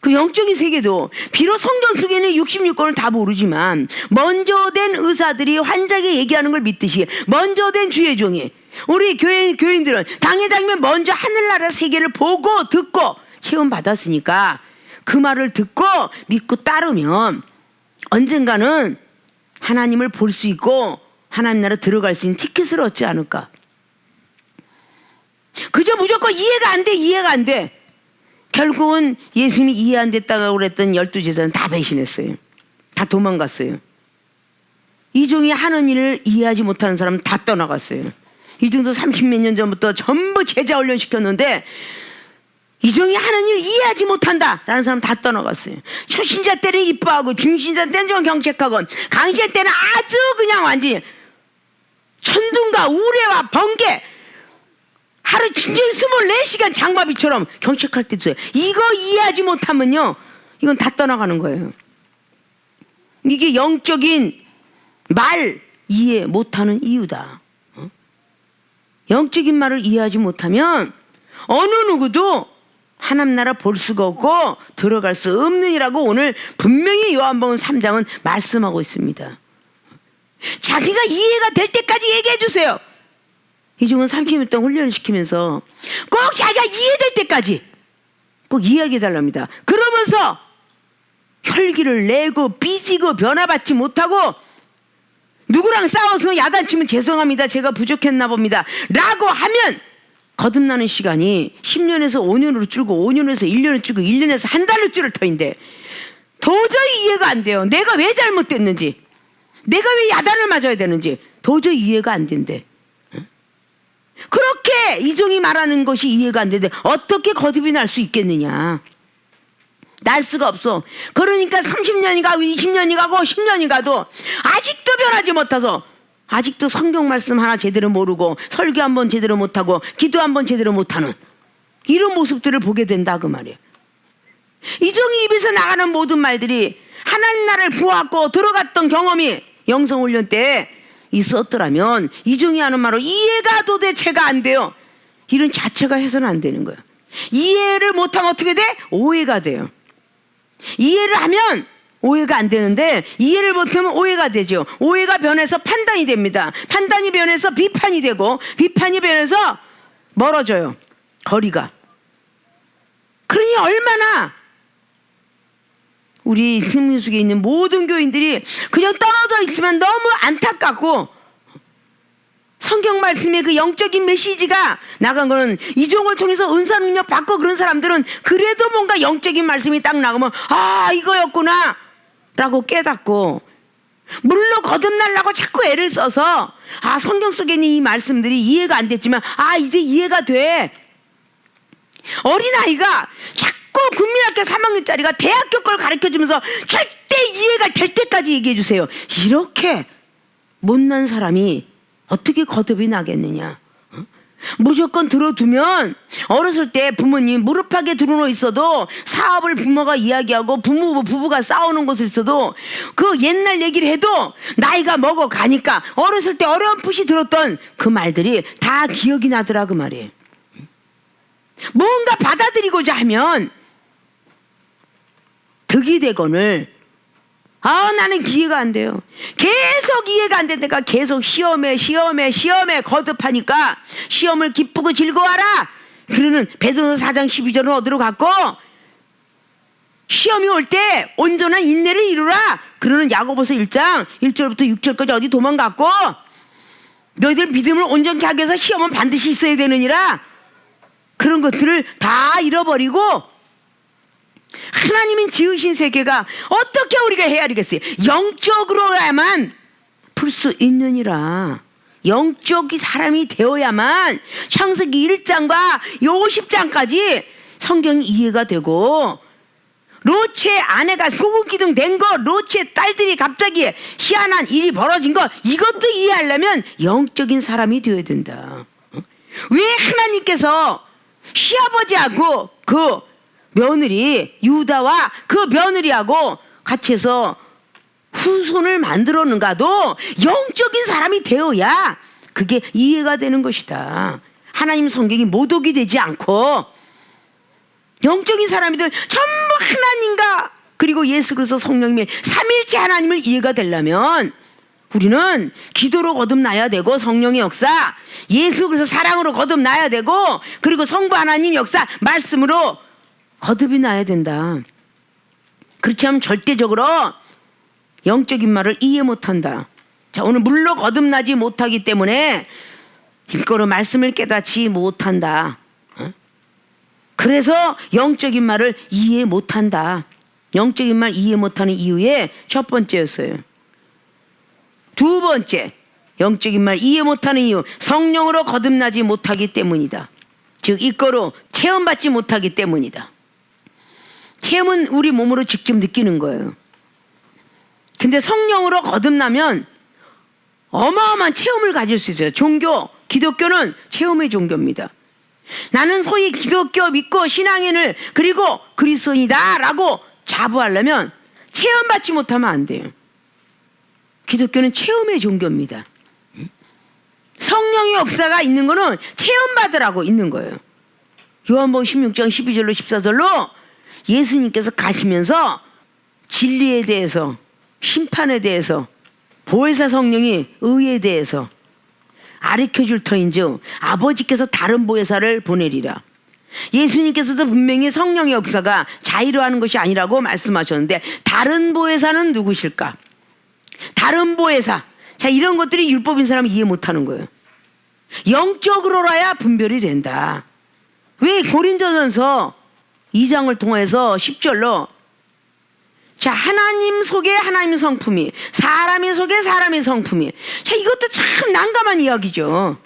S1: 그 영적인 세계도 비록 성경 속에는 66권을 다 모르지만 먼저 된 의사들이 환자에게 얘기하는 걸 믿듯이 먼저 된 주의 종이 우리 교인들은 당회장이면 먼저 하늘나라 세계를 보고 듣고 체험받았으니까 그 말을 듣고 믿고 따르면 언젠가는 하나님을 볼 수 있고 하나님 나라 들어갈 수 있는 티켓을 얻지 않을까. 그저 무조건 이해가 안 돼. 결국은 예수님이 이해 안 됐다고 그랬던 12제자는 다 배신했어요. 다 도망갔어요. 이종이 하는 일을 이해하지 못하는 사람은 다 떠나갔어요. 이종도 30몇 년 전부터 전부 제자 훈련시켰는데 이종이 하는 일 이해하지 못한다 라는 사람 다 떠나갔어요. 초신자 때는 이뻐하고 중신자 때는 좀 경책하고 강신자 때는 아주 그냥 완전히 천둥과 우레와 번개, 하루 진정 24시간 장마비처럼 경책할 때 있어요. 이거 이해하지 못하면요, 이건 다 떠나가는 거예요. 이게 영적인 말 이해 못하는 이유다. 영적인 말을 이해하지 못하면 어느 누구도 하나님 나라 볼 수가 없고 들어갈 수 없느니라고 오늘 분명히 요한복음 3장은 말씀하고 있습니다. 자기가 이해가 될 때까지 얘기해 주세요. 이종은 30년 동안 훈련을 시키면서 꼭 자기가 이해될 때까지 꼭 이야기해 달랍니다. 그러면서 혈기를 내고 삐지고 변화받지 못하고 누구랑 싸워서 야단치면 죄송합니다, 제가 부족했나 봅니다 라고 하면 거듭나는 시간이 10년에서 5년으로 줄고 5년에서 1년으로 줄고 1년에서 한 달로 줄을 터인데 도저히 이해가 안 돼요. 내가 왜 잘못됐는지, 내가 왜 야단을 맞아야 되는지 도저히 이해가 안 된대. 그렇게 이종이 말하는 것이 이해가 안 되는데 어떻게 거듭이 날 수 있겠느냐. 날 수가 없어. 그러니까 30년이 가고 20년이 가고 10년이 가도 아직도 변하지 못해서 아직도 성경 말씀 하나 제대로 모르고 설교 한번 제대로 못하고 기도 한번 제대로 못하는 이런 모습들을 보게 된다 그 말이에요. 이종이 입에서 나가는 모든 말들이 하나님 나라를 보았고 들어갔던 경험이 영성훈련 때 있었더라면 이종이 하는 말로 이해가 도대체가 안 돼요. 이런 자체가 해서는 안 되는 거예요. 이해를 못하면 어떻게 돼? 오해가 돼요. 이해를 하면 오해가 안 되는데 이해를 못하면 오해가 되죠. 오해가 변해서 판단이 됩니다. 판단이 변해서 비판이 되고 비판이 변해서 멀어져요. 거리가. 그러니 얼마나 우리 승민숙에 있는 모든 교인들이 그냥 떨어져 있지만 너무 안타깝고 성경 말씀의 그 영적인 메시지가 나간 거는 이종을 통해서 은사 능력 받고 그런 사람들은 그래도 뭔가 영적인 말씀이 딱 나가면 아 이거였구나 라고 깨닫고 물로 거듭나려고 자꾸 애를 써서 아 성경 속에 있는 이 말씀들이 이해가 안 됐지만 아 이제 이해가 돼. 어린아이가 자꾸 국민학교 3학년짜리가 대학교 걸 가르쳐주면서 절대 이해가 될 때까지 얘기해 주세요. 이렇게 못난 사람이 어떻게 거듭이 나겠느냐. 무조건 들어두면 어렸을 때 부모님 무릎팍에 들어놓여 있어도 사업을 부모가 이야기하고 부부가 싸우는 곳에 있어도 그 옛날 얘기를 해도 나이가 먹어가니까 어렸을 때 어렴풋이 들었던 그 말들이 다 기억이 나더라 그 말이에요. 뭔가 받아들이고자 하면 득이 되거늘 나는 이해가 안 돼요. 계속 이해가 안 되니까 계속 시험에 거듭하니까 시험을 기쁘고 즐거워하라. 그러는 베드로서 4장 12절은 어디로 갔고 시험이 올 때 온전한 인내를 이루라. 그러는 야고보서 1장 1절부터 6절까지 어디 도망갔고 너희들 믿음을 온전케 하기 위해서 시험은 반드시 있어야 되느니라. 그런 것들을 다 잃어버리고 하나님이 지으신 세계가 어떻게 우리가 헤아리겠어요? 영적으로야만 풀 수 있느니라. 영적이 사람이 되어야만 창세기 1장과 50장까지 성경이 이해가 되고 롯의 아내가 소금기둥 된 거, 롯의 딸들이 갑자기 희한한 일이 벌어진 거 이것도 이해하려면 영적인 사람이 되어야 된다. 왜 하나님께서 시아버지하고 그 며느리 유다와 그 며느리하고 같이 해서 후손을 만들었는가도 영적인 사람이 되어야 그게 이해가 되는 것이다. 하나님 성경이 모독이 되지 않고 영적인 사람이들 전부 하나님과 그리고 예수 그리스도 성령님의 삼일체 하나님을 이해가 되려면 우리는 기도로 거듭나야 되고 성령의 역사 예수 그리스도 사랑으로 거듭나야 되고 그리고 성부 하나님 역사 말씀으로 거듭이 나야 된다. 그렇지 않으면 절대적으로 영적인 말을 이해 못한다. 자, 오늘 물로 거듭나지 못하기 때문에 일거로 말씀을 깨닫지 못한다. 그래서 영적인 말을 이해 못한다. 영적인 말 이해 못하는 이유의 첫 번째였어요. 두 번째, 영적인 말 이해 못하는 이유, 성령으로 거듭나지 못하기 때문이다. 즉 이거로 체험받지 못하기 때문이다. 체험은 우리 몸으로 직접 느끼는 거예요. 근데 성령으로 거듭나면 어마어마한 체험을 가질 수 있어요. 종교, 기독교는 체험의 종교입니다. 나는 소위 기독교 믿고 신앙인을 그리고 그리스도인이다 라고 자부하려면 체험받지 못하면 안 돼요. 기독교는 체험의 종교입니다. 성령의 역사가 있는 거는 체험받으라고 있는 거예요. 요한복음 16장 12절로 14절로 예수님께서 가시면서 진리에 대해서, 심판에 대해서, 보혜사 성령이 의에 대해서 가르쳐줄 터인즉 아버지께서 다른 보혜사를 보내리라. 예수님께서도 분명히 성령의 역사가 자의로 하는 것이 아니라고 말씀하셨는데 다른 보혜사는 누구실까? 다른 보혜사. 자, 이런 것들이 율법인 사람은 이해 못하는 거예요. 영적으로라야 분별이 된다. 왜 고린도전서 2장을 통해서 10절로 자, 하나님 속에 하나님의 성품이, 사람의 속에 사람의 성품이. 자, 이것도 참 난감한 이야기죠.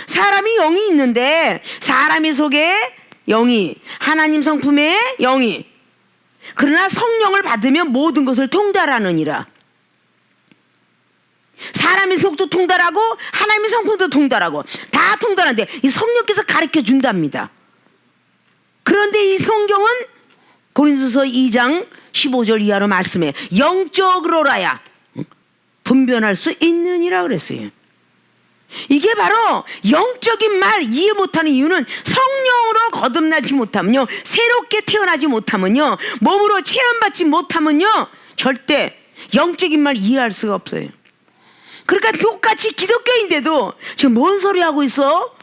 S1: 사람이 영이 있는데 사람의 속에 영이, 하나님 성품에 영이. 그러나 성령을 받으면 모든 것을 통달하느니라. 사람의 속도 통달하고 하나님의 성품도 통달하고 다 통달하는데 이 성령께서 가르쳐 준답니다. 그런데 이 성경은 고린도서 2장 15절 이하로 말씀해 영적으로라야 분별할 수 있느니라 그랬어요. 이게 바로 영적인 말 이해 못하는 이유는 성령으로 거듭나지 못하면요, 새롭게 태어나지 못하면요, 몸으로 체험받지 못하면요 절대 영적인 말 이해할 수가 없어요. 그러니까 똑같이 기독교인데도 지금 뭔 소리 하고 있어?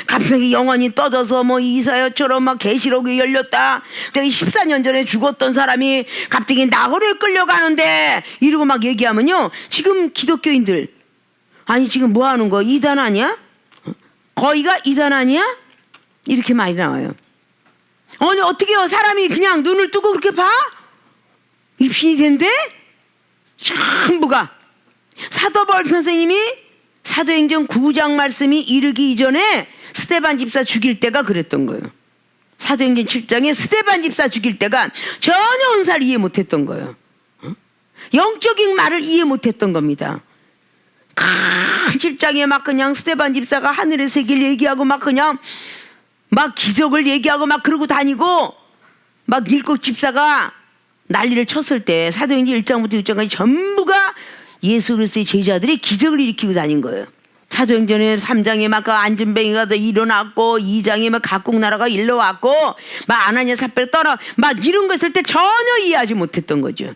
S1: 갑자기 영혼이 떠져서 뭐 이사야처럼 막 계시록이 열렸다. 14년 전에 죽었던 사람이 갑자기 나홀에 끌려가는데 이러고 막 얘기하면요, 지금 기독교인들 아니 지금 뭐 하는 거? 이단 아니야? 거의가 이단 아니야? 이렇게 많이 나와요. 아니 어떻게요? 사람이 그냥 눈을 뜨고 그렇게 봐? 입신이 된대? 전부가 사도 바울 선생님이 사도행전 9장 말씀이 이르기 이전에 스데반 집사 죽일 때가 그랬던 거예요. 사도행전 7장에 스데반 집사 죽일 때가 전혀 은사를 이해 못했던 거예요. 영적인 말을 이해 못했던 겁니다. 7장에 막 그냥 스데반 집사가 하늘의 세계를 얘기하고 막 그냥 막 기적을 얘기하고 막 그러고 다니고 막 일곱 집사가 난리를 쳤을 때 사도행전 1장부터 6장까지 전부가 예수 그리스도의 제자들이 기적을 일으키고 다닌 거예요. 사도행전에 3장에 막 안전뱅이가 일어났고 2장에 막 각국 나라가 일러왔고 막 아나니아 삽배를 떠나 막 이런 거 했을 때 전혀 이해하지 못했던 거죠.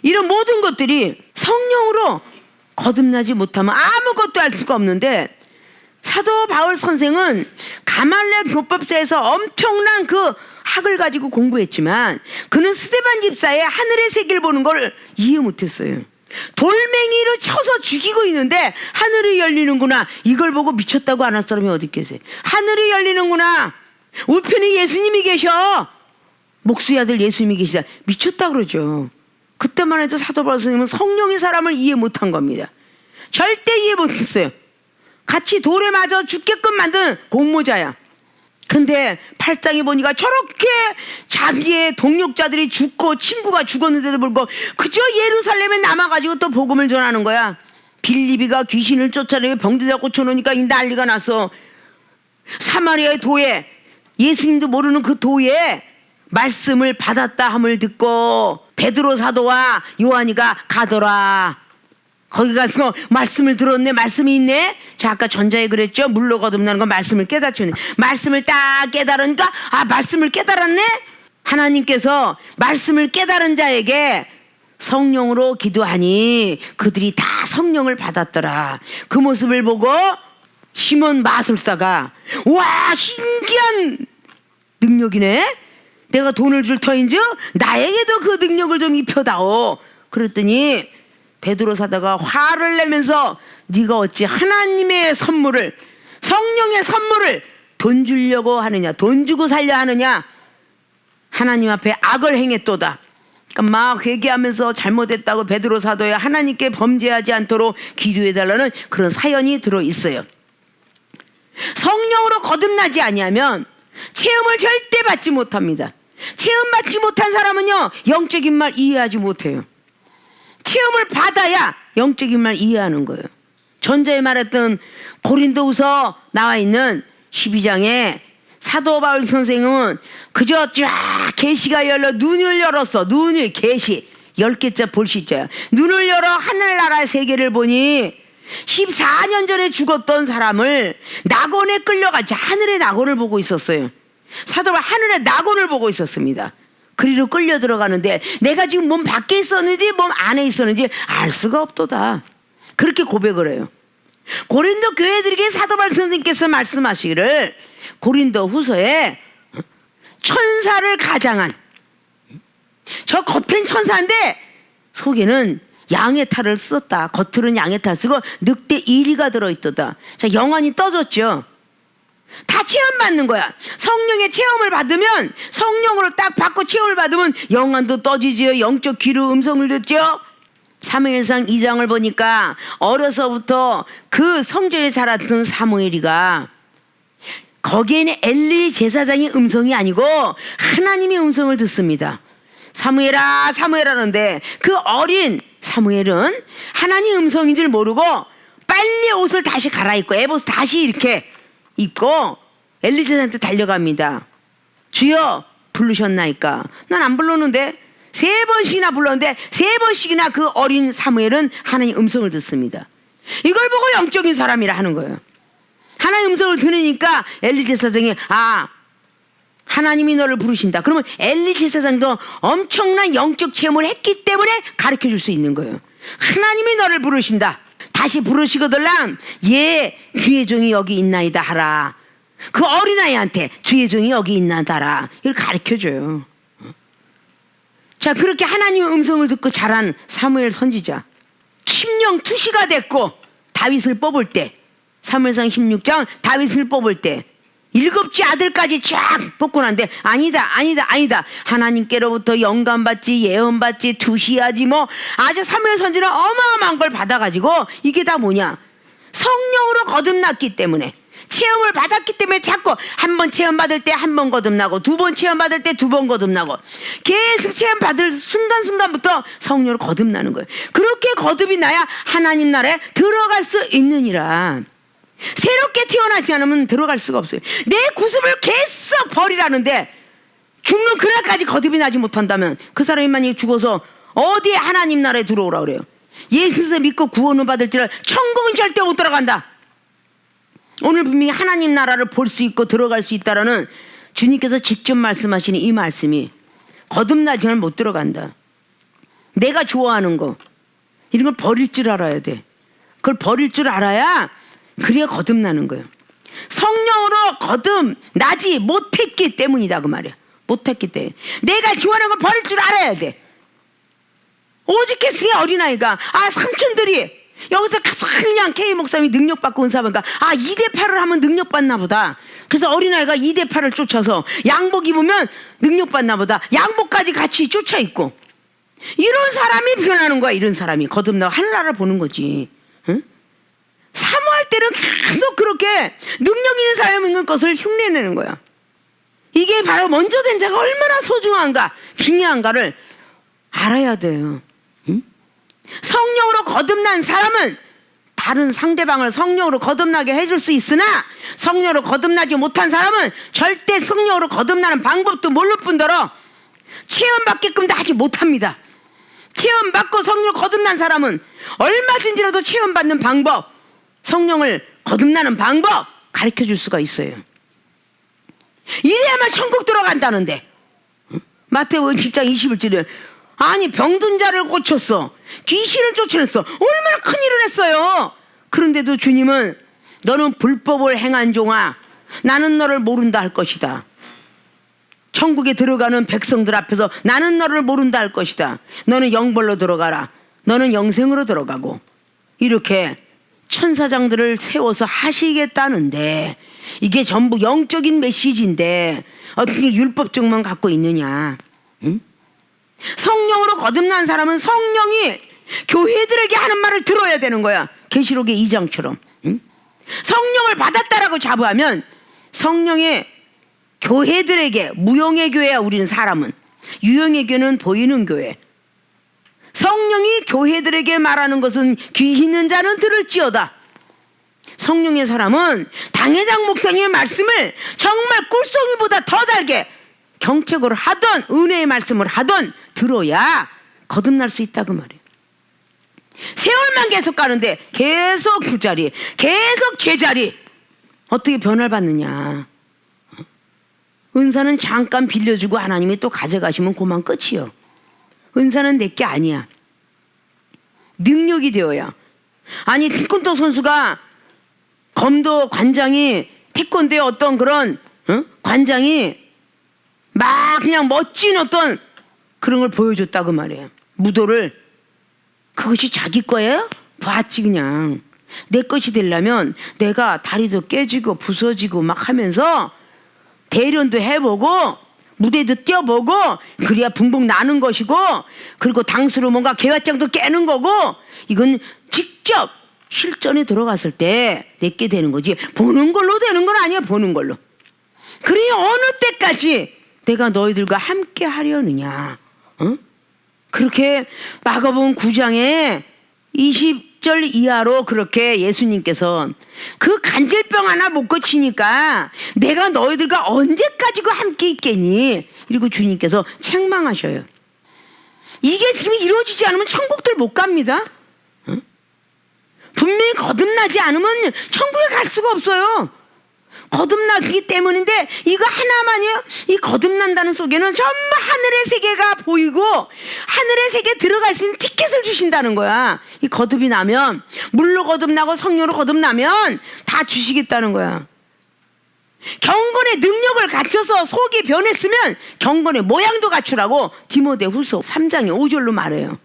S1: 이런 모든 것들이 성령으로 거듭나지 못하면 아무것도 알 수가 없는데 사도 바울 선생은 가말레 교법사에서 엄청난 그 학을 가지고 공부했지만 그는 스데반 집사의 하늘의 세계를 보는 걸 이해 못했어요. 돌멩이로 쳐서 죽이고 있는데 하늘이 열리는구나, 이걸 보고 미쳤다고 안 할 사람이 어디 계세요? 하늘이 열리는구나, 우편에 예수님이 계셔, 목수의 아들 예수님이 계시다, 미쳤다 그러죠. 그때만 해도 사도 바울 선생님은 성령의 사람을 이해 못한 겁니다. 절대 이해 못했어요. 같이 돌에 맞아 죽게끔 만든 공모자야. 근데 8장에 보니까 저렇게 자기의 동력자들이 죽고 친구가 죽었는데도 불구하고 그저 예루살렘에 남아가지고 또 복음을 전하는 거야. 빌립이가 귀신을 쫓아내고 병들다 꽂혀놓으니까 이 난리가 났어. 사마리아의 도에, 예수님도 모르는 그 도에 말씀을 받았다 함을 듣고 베드로 사도와 요한이가 가더라. 거기 가서 말씀을 들었네, 말씀이 있네. 자, 아까 전자에 그랬죠, 물로 거듭나는 건 말씀을 깨닫지. 말씀을 딱 깨달으니까 아, 말씀을 깨달았네. 하나님께서 말씀을 깨달은 자에게 성령으로 기도하니 그들이 다 성령을 받았더라. 그 모습을 보고 시몬 마술사가 와, 신기한 능력이네, 내가 돈을 줄 터인즉 나에게도 그 능력을 좀 입혀다오. 그랬더니 베드로 사도가 화를 내면서 네가 어찌 하나님의 선물을, 성령의 선물을 돈 주려고 하느냐, 돈 주고 살려 하느냐, 하나님 앞에 악을 행했도다. 그러니까 막 회개하면서 잘못했다고 베드로 사도에 하나님께 범죄하지 않도록 기도해달라는 그런 사연이 들어있어요. 성령으로 거듭나지 아니하면 체험을 절대 받지 못합니다. 체험받지 못한 사람은요, 영적인 말 이해하지 못해요. 체험을 받아야 영적인 말 이해하는 거예요. 전자에 말했던 고린도후서 나와 있는 12장에 사도 바울 선생은 그저 쫙 계시가 열려 눈을 열었어. 눈을 계시 10개자 볼시자야. 눈을 열어 하늘나라의 세계를 보니 14년 전에 죽었던 사람을 낙원에 끌려가지 하늘의 낙원을 보고 있었어요. 사도 바울 하늘의 낙원을 보고 있었습니다. 그리로 끌려 들어가는데 내가 지금 몸 밖에 있었는지 몸 안에 있었는지 알 수가 없도다. 그렇게 고백을 해요. 고린도 교회들에게 사도 바울 선생님께서 말씀하시기를 고린도 후서에 천사를 가장한 저 겉은 천사인데 속에는 양의 탈을 썼다. 겉으로는 양의 탈 쓰고 늑대 이리가 들어있도다. 자, 영안이 떠졌죠. 다 체험받는 거야. 성령의 체험을 받으면 성령으로 딱 받고 체험을 받으면 영안도 떠지지요. 영적 귀로 음성을 듣죠. 사무엘상 2장을 보니까 어려서부터 그 성전에 자랐던 사무엘이가 거기에는 엘리 제사장의 음성이 아니고 하나님의 음성을 듣습니다. 사무엘아 사무엘아 하는데 그 어린 사무엘은 하나님 음성인 줄 모르고 빨리 옷을 다시 갈아입고 에봇을 다시 이렇게 입고 엘리 제사장한테 달려갑니다. 주여 부르셨나이까? 난 안 불렀는데 3번씩이나 불렀는데 3번씩이나 그 어린 사무엘은 하나님 음성을 듣습니다. 이걸 보고 영적인 사람이라 하는 거예요. 하나님 음성을 들으니까 엘리 제사장이 하나님이 너를 부르신다. 그러면 엘리 제사장도 엄청난 영적 체험을 했기 때문에 가르쳐 줄 수 있는 거예요. 하나님이 너를 부르신다. 다시 부르시거들랑 주의 종이 여기 있나이다 하라. 그 어린아이한테 주의 종이 여기 있나이다 하라. 이걸 가르쳐 줘요. 자, 그렇게 하나님의 음성을 듣고 자란 사무엘 선지자 심령투시가 됐고 다윗을 뽑을 때 사무엘상 16장 다윗을 뽑을 때 7째 아들까지 쫙 뽑고 난데 아니다 하나님께로부터 영감받지 예언받지 투시하지 뭐 아주 사무엘 선지는 어마어마한 걸 받아가지고 이게 다 뭐냐 성령으로 거듭났기 때문에 체험을 받았기 때문에 자꾸 한 번 체험 받을 때 한 번 거듭나고 2번 체험 받을 때 2번 거듭나고 계속 체험 받을 순간순간부터 성령으로 거듭나는 거예요. 그렇게 거듭이 나야 하나님 나라에 들어갈 수 있느니라. 새롭게 태어나지 않으면 들어갈 수가 없어요. 내 구습을 계속 버리라는데 죽는 그날까지 거듭이 나지 못한다면 그 사람이 만약에 죽어서 어디에 하나님 나라에 들어오라 그래요. 예수를 믿고 구원을 받을지라 천국은 절대 못 들어간다. 오늘 분명히 하나님 나라를 볼 수 있고 들어갈 수 있다라는 주님께서 직접 말씀하시는 이 말씀이 거듭나지 않으면 못 들어간다. 내가 좋아하는 거 이런 걸 버릴 줄 알아야 돼. 그걸 버릴 줄 알아야 그래야 거듭나는 거예요. 성령으로 거듭나지 못했기 때문이다 그 말이야. 못했기 때문에 내가 좋아하는 걸 버릴 줄 알아야 돼. 오직했으니 어린아이가 삼촌들이 여기서 가장 그냥 K 목사님이 능력받고 온 사람이니까 2대8을 하면 능력받나 보다. 그래서 어린아이가 2대8을 쫓아서 양복 입으면 능력받나 보다. 양복까지 같이 쫓아 입고 이런 사람이 변하는 거야. 이런 사람이 거듭나고 하늘나라를 보는 거지. 응? 사모할 때는 계속 그렇게 능력 있는 사람이 있는 것을 흉내내는 거야. 이게 바로 먼저 된 자가 얼마나 소중한가 중요한가를 알아야 돼요. 응? 성령으로 거듭난 사람은 다른 상대방을 성령으로 거듭나게 해줄 수 있으나 성령으로 거듭나지 못한 사람은 절대 성령으로 거듭나는 방법도 모를 뿐더러 체험받게끔도 하지 못합니다. 체험받고 성령으로 거듭난 사람은 얼마든지라도 체험받는 방법, 성령을 거듭나는 방법 가르쳐줄 수가 있어요. 이래야만 천국 들어간다는데 마태복음 10장 21절에 아니 병든 자를 고쳤어. 귀신을 쫓아냈어. 얼마나 큰일을 했어요. 그런데도 주님은 너는 불법을 행한 종아 나는 너를 모른다 할 것이다. 천국에 들어가는 백성들 앞에서 나는 너를 모른다 할 것이다. 너는 영벌로 들어가라. 너는 영생으로 들어가고 이렇게 천사장들을 세워서 하시겠다는데 이게 전부 영적인 메시지인데 어떻게 율법적만 갖고 있느냐. 응? 성령으로 거듭난 사람은 성령이 교회들에게 하는 말을 들어야 되는 거야. 계시록의 2장처럼. 성령을 받았다라고 자부하면 성령의 교회들에게, 무용의 교회야 우리는 사람은, 유용의 교회는 보이는 교회. 성령이 교회들에게 말하는 것은 귀 있는 자는 들을지어다. 성령의 사람은 당회장 목사님의 말씀을 정말 꿀송이보다 더 달게 경책을 하던 은혜의 말씀을 하던 들어야 거듭날 수 있다 그 말이에요. 세월만 계속 가는데 계속 그 자리, 계속 제자리, 어떻게 변화를 받느냐. 은사는 잠깐 빌려주고 하나님이 또 가져가시면 그만 끝이요. 은사는 내게 아니야. 능력이 되어야. 아니 태권도 선수가, 검도 관장이, 태권도의 어떤 그런 관장이 막 그냥 멋진 어떤 그런 걸 보여줬다 그 말이에요. 무도를. 그것이 자기 거예요? 봤지 그냥. 내 것이 되려면 내가 다리도 깨지고 부서지고 막 하면서 대련도 해보고 무대도 뛰어보고 그래야 붕붕 나는 것이고, 그리고 당수로 뭔가 개화장도 깨는 거고, 이건 직접 실전에 들어갔을 때 내게 되는 거지 보는 걸로 되는 건 아니야. 보는 걸로. 그러니 어느 때까지 내가 너희들과 함께 하려느냐. 그렇게 마가복음 9장에 20절 이하로 그렇게 예수님께서 그 간질병 하나 못 고치니까 내가 너희들과 언제까지고 함께 있겠니? 이러고 주님께서 책망하셔요. 이게 지금 이루어지지 않으면 천국들 못 갑니다. 분명히 거듭나지 않으면 천국에 갈 수가 없어요. 거듭나기 때문인데 이거 하나만이요. 이 거듭난다는 속에는 전부 하늘의 세계가 보이고 하늘의 세계에 들어갈 수 있는 티켓을 주신다는 거야. 이 거듭이 나면, 물로 거듭나고 성령으로 거듭나면 다 주시겠다는 거야. 경건의 능력을 갖춰서 속이 변했으면 경건의 모양도 갖추라고 디모데후서 3장에 5절로 말해요.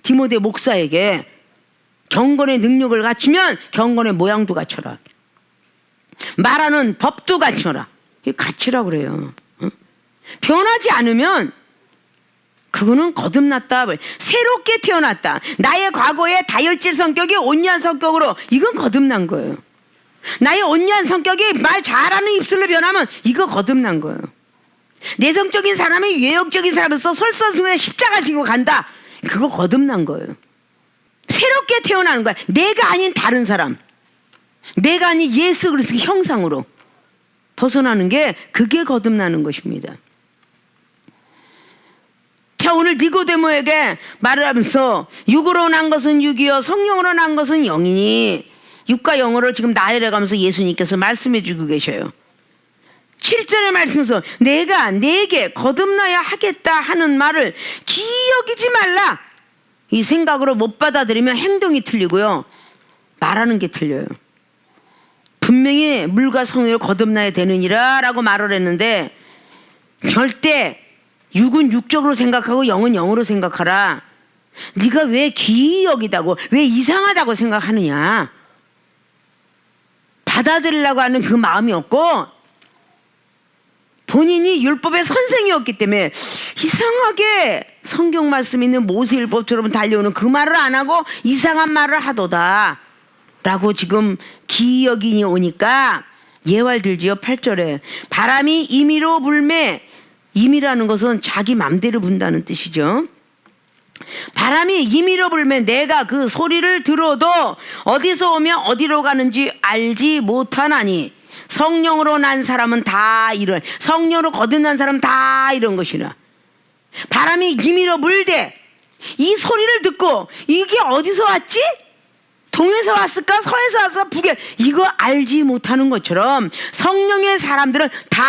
S1: 디모데 목사에게 경건의 능력을 갖추면 경건의 모양도 갖춰라. 말하는 법도 갖춰라. 갖추라고 그래요. 변하지 않으면 그거는 거듭났다, 새롭게 태어났다. 나의 과거의 다혈질 성격이 온유한 성격으로, 이건 거듭난 거예요. 나의 온유한 성격이 말 잘하는 입술로 변하면 이거 거듭난 거예요. 내성적인 사람이 외형적인 사람에서 설선승에 십자가 지고 간다, 그거 거듭난 거예요. 새롭게 태어나는 거야. 내가 아닌 다른 사람, 내가 아닌 예수 그리스도의 형상으로 벗어나는 게, 그게 거듭나는 것입니다. 자, 오늘 니고데모에게 말을 하면서 육으로 난 것은 육이요 성령으로 난 것은 영이니, 육과 영어를 지금 나열해 가면서 예수님께서 말씀해 주고 계셔요. 7절의 말씀에서 내가 내게 거듭나야 하겠다 하는 말을 기억이지 말라, 이 생각으로 못 받아들이면 행동이 틀리고요, 말하는 게 틀려요. 분명히 물과 성령을 거듭나야 되느니라 라고 말을 했는데, 절대 육은 육적으로 생각하고 영은 영으로 생각하라. 네가 왜 기이역이다고, 왜 이상하다고 생각하느냐. 받아들이려고 하는 그 마음이 없고, 본인이 율법의 선생이었기 때문에 이상하게 성경 말씀 있는 모세율법처럼 달려오는 그 말을 안 하고 이상한 말을 하도다 라고 지금 기이역이 오니까 예활 들지요. 8절에 바람이 임의로 불매, 임의라는 것은 자기 맘대로 분다는 뜻이죠. 바람이 임의로 불면 내가 그 소리를 들어도 어디서 오며 어디로 가는지 알지 못하나니, 성령으로 난 사람은 다 이런, 성령으로 거듭난 사람은 다 이런 것이라. 바람이 임의로 불되 이 소리를 듣고 이게 어디서 왔지? 동에서 왔을까? 서에서 왔을까? 북에, 이거 알지 못하는 것처럼 성령의 사람들은 다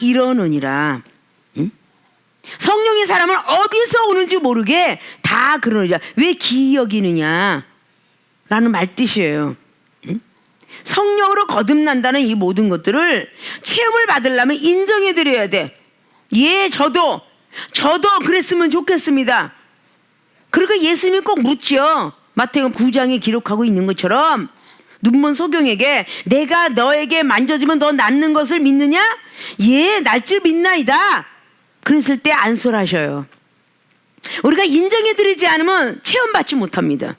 S1: 이러느니라. 성령의 사람은 어디서 오는지 모르게 다 그러느니라. 왜 기이 여기느냐 라는 말뜻이에요. 성령으로 거듭난다는 이 모든 것들을 체험을 받으려면 인정해 드려야 돼. 예, 저도 그랬으면 좋겠습니다. 그리고 예수님이 꼭 묻죠. 마태복음 9장에 기록하고 있는 것처럼 눈먼 소경에게 내가 너에게 만져주면 너 낫는 것을 믿느냐? 예, 날 줄 믿나이다. 그랬을 때 안설하셔요. 우리가 인정해드리지 않으면 체험받지 못합니다.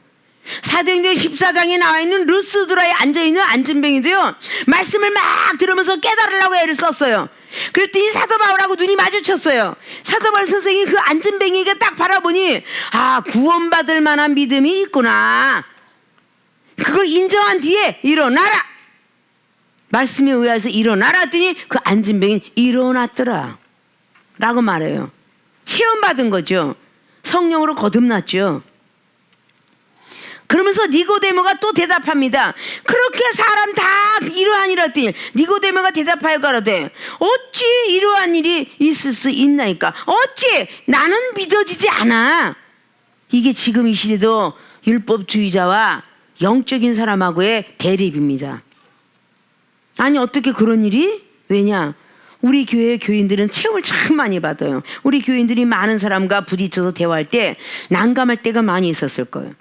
S1: 사도행전 14장에 나와 있는 루스드라에 앉아있는 안진뱅이도요, 말씀을 막 들으면서 깨달으려고 애를 썼어요. 그랬더니 사도 바울하고 눈이 마주쳤어요. 사도 바울 선생이 그 안진뱅이에게 딱 바라보니, 아, 구원받을 만한 믿음이 있구나. 그걸 인정한 뒤에 일어나라, 말씀에 의해서 일어나라 했더니 그 안진뱅이는 일어났더라 라고 말해요. 체험받은 거죠. 성령으로 거듭났죠. 그러면서 니고데모가 또 대답합니다. 그렇게 사람 다 이러하니라 했더니 니고데모가 대답하여 가로되 어찌 이러한 일이 있을 수 있나이까? 어찌 나는 믿어지지 않아. 이게 지금 이 시대도 율법주의자와 영적인 사람하고의 대립입니다. 아니, 어떻게 그런 일이? 왜냐? 우리 교회 교인들은 체험을 참 많이 받아요. 우리 교인들이 많은 사람과 부딪혀서 대화할 때 난감할 때가 많이 있었을 거예요.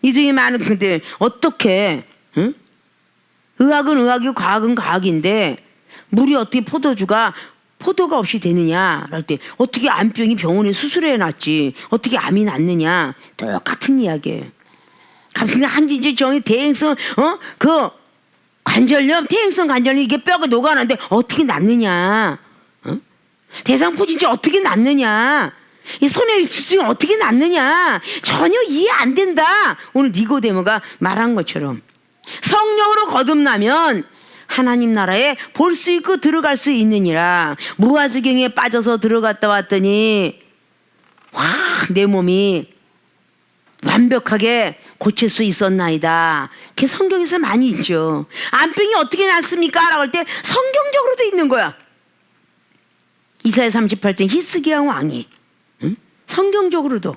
S1: 이 중에 많은, 근데 어떻게, 응? 의학은 의학이고 과학은 과학인데 물이 어떻게 포도주가 포도가 없이 되느냐 할 때 어떻게 암병이 병원에 수술해 놨지 어떻게 암이 낫느냐, 똑같은 이야기예요. 갑자기 한진지 정이 대행성 그 관절염, 퇴행성 관절염, 이게 뼈가 녹아나는데 어떻게 낫느냐, 대상포진증 어떻게 낫느냐, 이 손의 수증 어떻게 낫느냐, 전혀 이해 안 된다. 오늘 니고데모가 말한 것처럼 성령으로 거듭나면 하나님 나라에 볼 수 있고 들어갈 수 있느니라. 무아지경에 빠져서 들어갔다 왔더니 내 몸이 완벽하게 고칠 수 있었나이다. 그게 성경에서 많이 있죠. 암병이 어떻게 낫습니까? 라고 할 때 성경적으로도 있는 거야. 이사야 38장 히스기야 왕이, 성경적으로도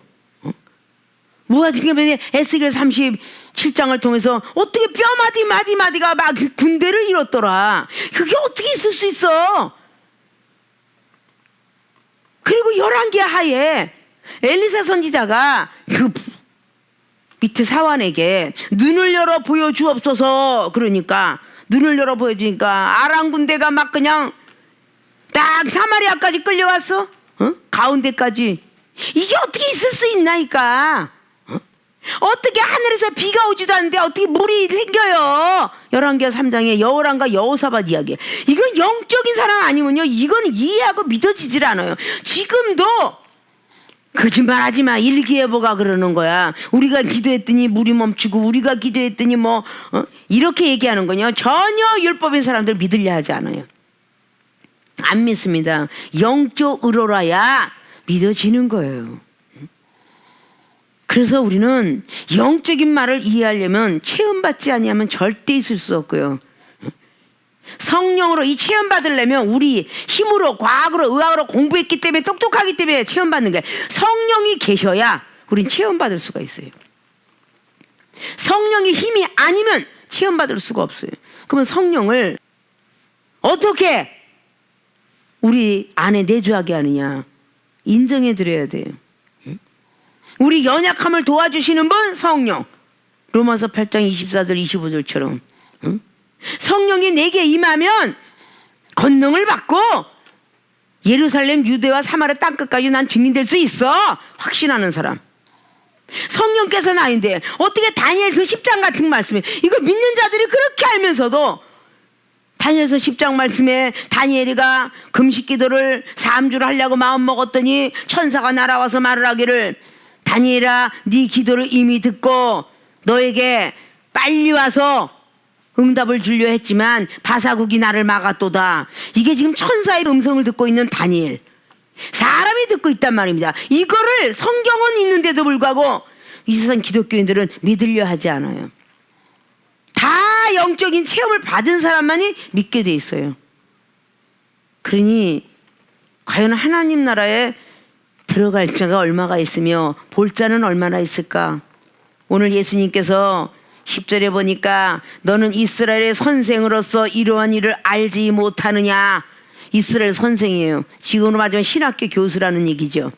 S1: 무아지경에 에스겔 37장을 통해서 어떻게 뼈 마디마디가 막 군대를 잃었더라. 그게 어떻게 있을 수 있어? 그리고 11개 하에 엘리사 선지자가 그 밑에 사환에게 눈을 열어 보여주옵소서. 그러니까 눈을 열어 보여주니까 아람 군대가 막 그냥 딱 사마리아까지 끌려왔어. 가운데까지. 이게 어떻게 있을 수 있나이까? 어떻게 하늘에서 비가 오지도 않는데 어떻게 물이 생겨요? 11개 3장에 여호람과 여호사밧 이야기. 이건 영적인 사람 아니면요, 이건 이해하고 믿어지질 않아요. 지금도 거짓말하지 마, 일기예보가 그러는 거야. 우리가 기도했더니 물이 멈추고 우리가 기도했더니 이렇게 얘기하는 거냐. 전혀 율법인 사람들 믿으려 하지 않아요. 안 믿습니다. 영적으로라야 믿어지는 거예요. 그래서 우리는 영적인 말을 이해하려면 체험받지 아니하면 절대 있을 수 없고요. 성령으로 이 체험받으려면 우리 힘으로, 과학으로, 의학으로 공부했기 때문에, 똑똑하기 때문에 체험받는 거예요. 성령이 계셔야 우린 체험받을 수가 있어요. 성령이 힘이 아니면 체험받을 수가 없어요. 그러면 성령을 어떻게 우리 안에 내주하게 하느냐, 인정해 드려야 돼요. 우리 연약함을 도와주시는 분 성령. 로마서 8장 24절 25절처럼 성령이 내게 임하면 권능을 받고 예루살렘, 유대와 사마리아 땅끝까지 난 증인될 수 있어. 확신하는 사람. 성령께서 나인데 어떻게 다니엘서 10장 같은 말씀에, 이거 믿는 자들이 그렇게 알면서도 다니엘서 10장 말씀에 다니엘이가 금식 기도를 3주를 하려고 마음 먹었더니 천사가 날아와서 말을 하기를, 다니엘아, 네 기도를 이미 듣고 너에게 빨리 와서 응답을 주려 했지만 바사국이 나를 막았도다. 이게 지금 천사의 음성을 듣고 있는 다니엘, 사람이 듣고 있단 말입니다. 이거를 성경은 있는데도 불구하고 이 세상 기독교인들은 믿으려 하지 않아요. 다 영적인 체험을 받은 사람만이 믿게 돼 있어요. 그러니 과연 하나님 나라에 들어갈 자가 얼마가 있으며 볼 자는 얼마나 있을까? 오늘 예수님께서 10절에 보니까 너는 이스라엘의 선생으로서 이러한 일을 알지 못하느냐. 이스라엘 선생이에요. 지금으로 말하면 신학교 교수라는 얘기죠.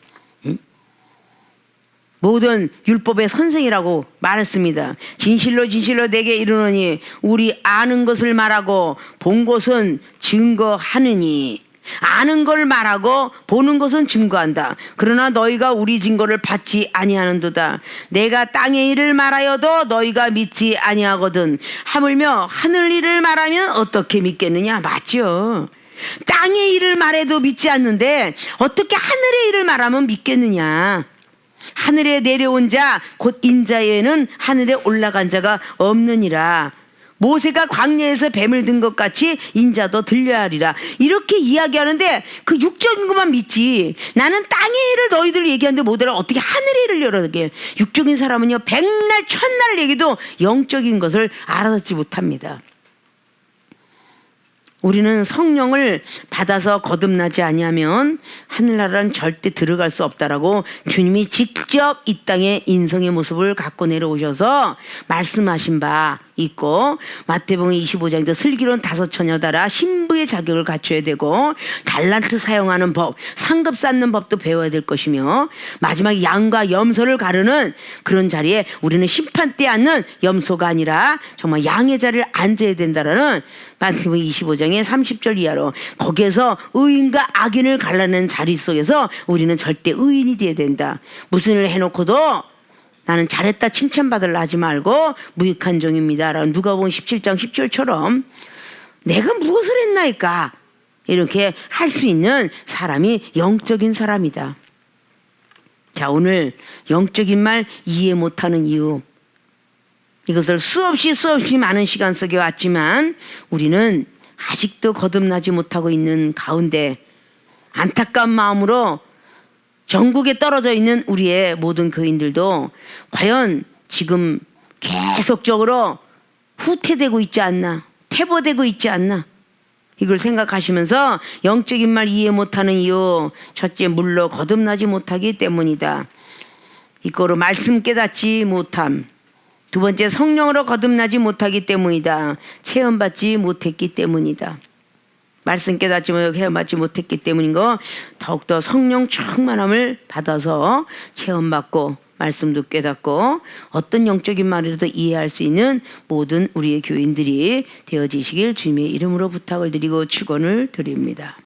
S1: 모든 율법의 선생이라고 말했습니다. 진실로 진실로 내게 이르노니 우리 아는 것을 말하고 본 것은 증거하느니. 아는 걸 말하고 보는 것은 증거한다. 그러나 너희가 우리 증거를 받지 아니하는도다. 내가 땅의 일을 말하여도 너희가 믿지 아니하거든. 하물며 하늘 일을 말하면 어떻게 믿겠느냐? 맞죠. 땅의 일을 말해도 믿지 않는데 어떻게 하늘의 일을 말하면 믿겠느냐? 하늘에 내려온 자 곧 인자에는 하늘에 올라간 자가 없느니라. 모세가 광야에서 뱀을 든 것 같이 인자도 들려야 하리라. 이렇게 이야기하는데 그 육적인 것만 믿지. 나는 땅의 일을 너희들 얘기하는데 못 알아. 어떻게 하늘의 일을 열어게. 육적인 사람은요, 백날 천날 얘기도 영적인 것을 알아듣지 못합니다. 우리는 성령을 받아서 거듭나지 아니하면 하늘나라는 절대 들어갈 수 없다라고 주님이 직접 이 땅에 인성의 모습을 갖고 내려오셔서 말씀하신 바 있고, 마태복음 25장에도 슬기로운 5처녀 따라 신부의 자격을 갖춰야 되고 달란트 사용하는 법, 상급 쌓는 법도 배워야 될 것이며, 마지막 양과 염소를 가르는 그런 자리에 우리는 심판대 앉는 염소가 아니라 정말 양의 자리를 앉아야 된다라는 마태복음 25장의 30절 이하로, 거기에서 의인과 악인을 갈라내는 자리 속에서 우리는 절대 의인이 돼야 된다. 무슨 일을 해놓고도 나는 잘했다 칭찬받으려 하지 말고 무익한 종입니다 라는 누가복음 17장 10절처럼 내가 무엇을 했나이까 이렇게 할 수 있는 사람이 영적인 사람이다. 자, 오늘 영적인 말 이해 못하는 이유, 이것을 수없이 많은 시간 속에 왔지만 우리는 아직도 거듭나지 못하고 있는 가운데 안타까운 마음으로 전국에 떨어져 있는 우리의 모든 교인들도 과연 지금 계속적으로 후퇴되고 있지 않나, 퇴보되고 있지 않나, 이걸 생각하시면서 영적인 말 이해 못하는 이유, 첫째, 물로 거듭나지 못하기 때문이다. 이거로 말씀 깨닫지 못함. 두 번째, 성령으로 거듭나지 못하기 때문이다. 체험받지 못했기 때문이다. 말씀 깨닫지 체험받지 못했기 때문인 거, 더욱더 성령 충만함을 받아서 체험받고 말씀도 깨닫고 어떤 영적인 말이라도 이해할 수 있는 모든 우리의 교인들이 되어지시길 주님의 이름으로 부탁을 드리고 축원을 드립니다.